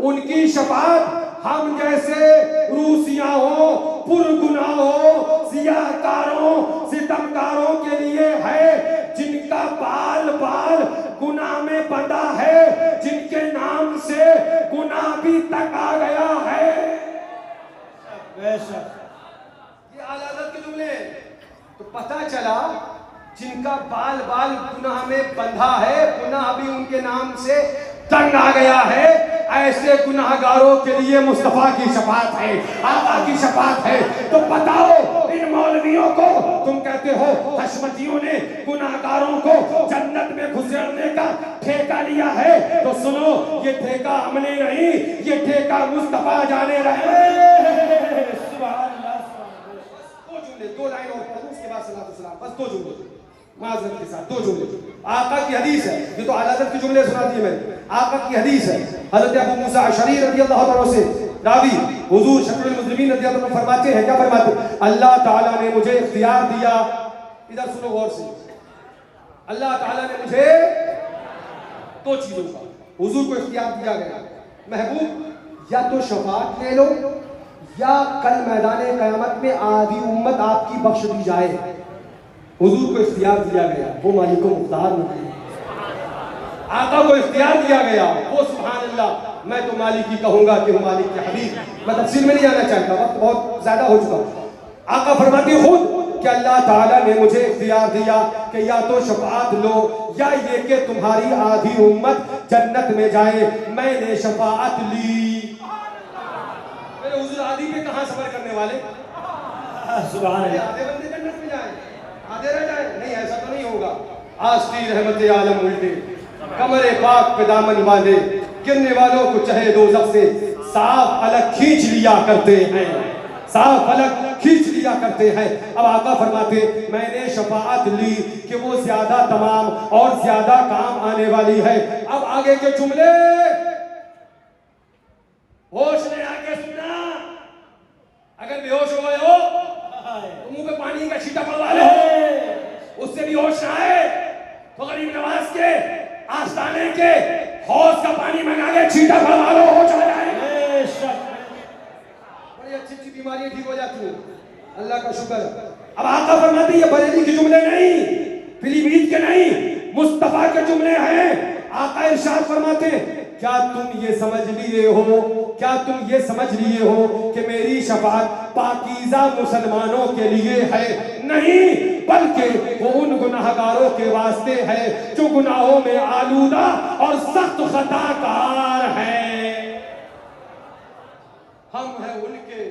उनकी शफाअत हम जैसे रूसियाओं, पुरगुनाहों, सियाकारों, सितमकारों के लिए है, जिनका बाल गुनाह में बंधा है, जिनके नाम से गुनाह भी तक आ गया है। ये आला हज़रत के जुमले। तो पता चला जिनका बाल गुनाह में बंधा है, गुनाह भी उनके नाम से तंग आ गया है, ऐसे गुनाहगारों के लिए मुस्तफा की शफाअत है, आका की शफाअत है। तो बताओ इन मौलवियों को, तुम कहते हो हशमतियों ने गुनाहगारों को जन्नत में घुसेड़ने का ठेका लिया है, तो सुनो ये ठेका हमने नहीं, ये ठेका मुस्तफा जाने रहे। दो जुमले, दो लाइन और पढ़ो, उसके बाद सलात सलाम, बस दो जुमले माज़रत के साथ, दो जुमले। आका की हदीस है, ये तो आला हज़रत के जुमले सुना दिए मैंने। आका की हदीस है, हज़रत अबू मूसा अशअरी रज़ियल्लाहु अन्हु से रावी हुजूर शफीउल मुज़निबीन रज़ियल्लाहु अन्हु फरमाते हैं, क्या फरमाते? अल्लाह ताला ने मुझे इख्तियार दिया, इधर सुनो गौर से, अल्लाह ताला ने मुझे दो चीजों का हुजूर को इख्तियार दिया गया, महबूब या तो शफाअत ले लो या कल मैदान क़यामत में आधी उम्मत आपकी बख्श दी जाए। हुजूर को इख्तियार दिया गया, वो मालिको मुख्तार नहीं, आका को इख्तियार दिया गया, वो सुभान अल्लाह, मैं तो मालिक ही कहूंगा कि हूँ मालिक के हबीब। मैं तफसील में नहीं जाना चाहता, वक्त बहुत ज्यादा हो चुका। आका फरमाते खुद कि अल्लाह ताला ने मुझे इख्तियार दिया कि या तो शफाअत लो या ये कि तुम्हारी आधी उम्मत जन्नत में जाए। मैंने शफाअत ली। मेरे हुजूर आधी पे कहां सफर करने वाले? सुभान अल्लाह। आधे बंदे जन्नत में जाए, आधे रह जाए? नहीं, ऐसा तो नहीं होगा। आस्ती रहमत आलम उल्टे, कमरे पाक पे दामन वाले, गिरने वालों को चाहे दोज़ख से साफ अलग खींच लिया करते हैं, साफ अलग खींच लिया करते हैं। अब आका फरमाते मैंने शफाअत ली कि वो ज्यादा तमाम और ज्यादा काम आने वाली है। अब आगे के जुमले होश में आके सुनना। अगर बेहोश हो गए हो तो मुंह पे पानी का छींटा पड़वा लो, उससे भी होश ना आए तो गरीब नवाज के आस्ताने के हौज का पानी मंगा के छींटा पड़वा लो, होश आ जाए। बड़ी अच्छी अच्छी बीमारियां ठीक हो जाती हैं, अल्लाह का शुक्र। अब आका फरमाते ये बरेली के जुमले नहीं, फिलीमीत के नहीं, मुस्तफा के जुमले हैं। आका इरशाद फरमाते क्या तुम ये समझ लिए हो, क्या तुम ये समझ लिए हो कि मेरी शफाअत पाकीज़ा मुसलमानों के लिए है? नहीं, बल्कि वो उन गुनाहगारों के वास्ते है जो गुनाहों में आलूदा और सख्त खताकार हैं। हम हैं उनके,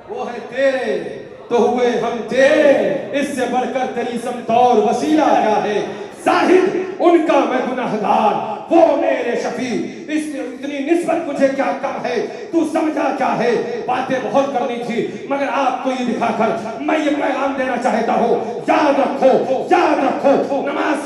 वो है तेरे, तो हुए हम तेरे, इससे बढ़कर तेरी समत और वसीला क्या है? जाहिद उनका मैं गुनाहगार, वो मेरे शफी, इसमें इतनी निस्बत मुझे क्या कम है? तू समझा क्या है? बातें बहुत करनी थी मगर आपको ये दिखाकर मैं ये पैगाम देना चाहता हूँ, याद रखो, याद रखो, नमाज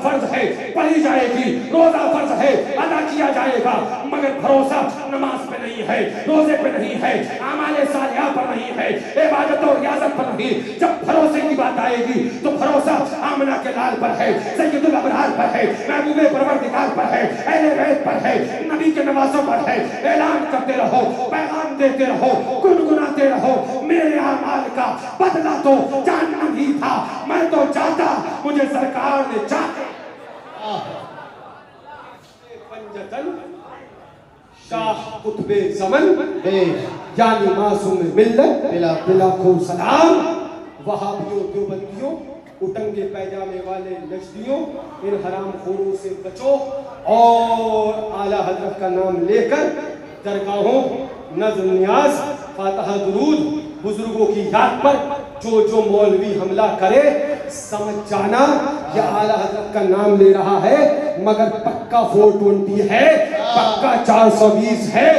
फर्ज है, पढ़ी जाएगी, रोजा फर्ज है, अदा किया जाएगा, मगर भरोसा नमाज पे नहीं है, रोजे पे नहीं है, आमाले सालिहा पर नहीं है, इबादत और रियाजत पर नहीं। जब भरोसे की बात आएगी तो भरोसा आमना के लाल पर है, सैयदुल अबरार पर है, महबूबे परवरदिगार पर है, अहले बैत पर है, नबी के नवाजों पर है। ऐलान करते रहो, पैगाम देते रहो, गुनगुनाते रहो, मेरे आमाल का बदला तो जहन्नम ही था, मैं तो चाहता मुझे सरकार ने चाहे। पंजतन शाह कुतबे ज़मन यानी मासूम मिल्लत बिलाखों सलाम। वहाबियों देवबंदियों उटंगे पैजामे वाले नजदियों, इन हराम खोरों से बचो और आला हजरत का नाम लेकर दरगाहों नज़्म नियाज फातिहा दुरूद बुजुर्गों की याद पर जो जो मौलवी हमला करे समझ जाना ये आला हजरत का नाम ले रहा है, मगर पक्का 420 है, पक्का 420 है।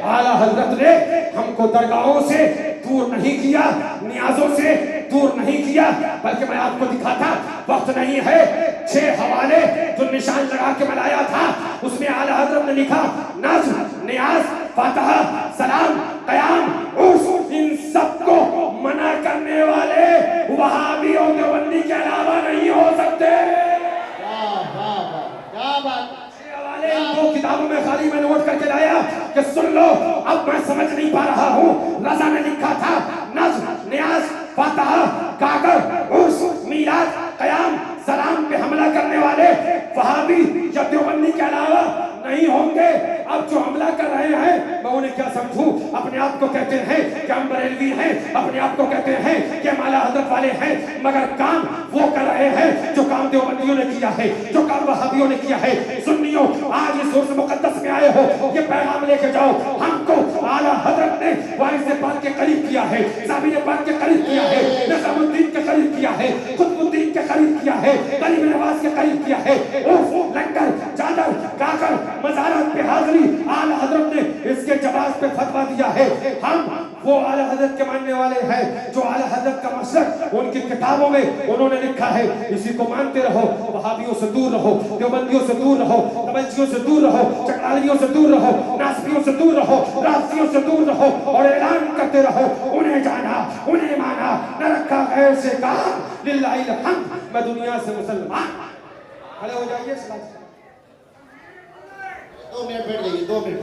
आला हजरत ने हमको दरगाहों से दूर नहीं किया, नियाजों से दूर नहीं किया, बल्कि मैं आपको दिखाता, वक्त नहीं है। 6 हवाले जो निशान लगा के बनाया था उसमें आला हजरत ने लिखा नज़्म, नियाज, फातिहा, सलाम, कयाम, उर्स, इन सबको मना करने वाले वहाबी और देवबंदी के अलावा नहीं हो सकते। क्या बात। 6 हवाले इन 2 किताबों में खाली मैं नोट करके लाया कि सुन लो, अब मैं समझ नहीं पा रहा हूँ। रजा ने लिखा था नज़्म, नियाज, फातिहा, गागर, उर्स, मीलाद, कयाम, सलाम पे हमला करने वाले वहाबी या देवबंदी के अलावा नहीं होंगे। अब जो हमला कर रहे हैं मैं उन्हें क्या समझूं? अपने आप को कहते हैं कि हम बरेलवी हैं, अपने आप को कहते हैं कि हम आला हज़रत वाले हैं, मगर काम वो कर रहे हैं जो काम देवबंदियों ने किया है, जो काम वहाबियों ने किया है। सुन्नियों, आज इस उर्स मुक़द्दस में आए हो, ये पैगाम लेके जाओ, हमको आला हज़रत ने वारिस पाक के करीब किया है, साबिर पाक के करीब किया है, निज़ामुद्दीन के करीब किया है, कुतुबुद्दीन के करीब किया है, गरीब नवाज के करीब किया है। लंगर, चादर, गागर, मज़ारात पे हाज़िरी, आला हज़रत ने इसके जवाब पे फतवा दिया है। हम वो आला हज़रत के मानने वाले हैं जो आला हज़रत का मसलक उनकी किताबों में उन्होंने लिखा है, इसी को मानते रहो। वहाबियों से दूर रहो, देवबंदियों से दूर रहो, तबलचियों से दूर रहो, चकलालियों से दूर रहो, नासबियों से दूर रहो, रासियों से दूर रहो और ऐलान करते रहो, उन्हें जाना, उन्हें माना, न रखा गैर से काम, लिल्लाहिल हम्द। मैं दुनिया से मुसलमान। खड़े हो जाइए। 2 मिनट बैठ जाइए, 2 मिनट।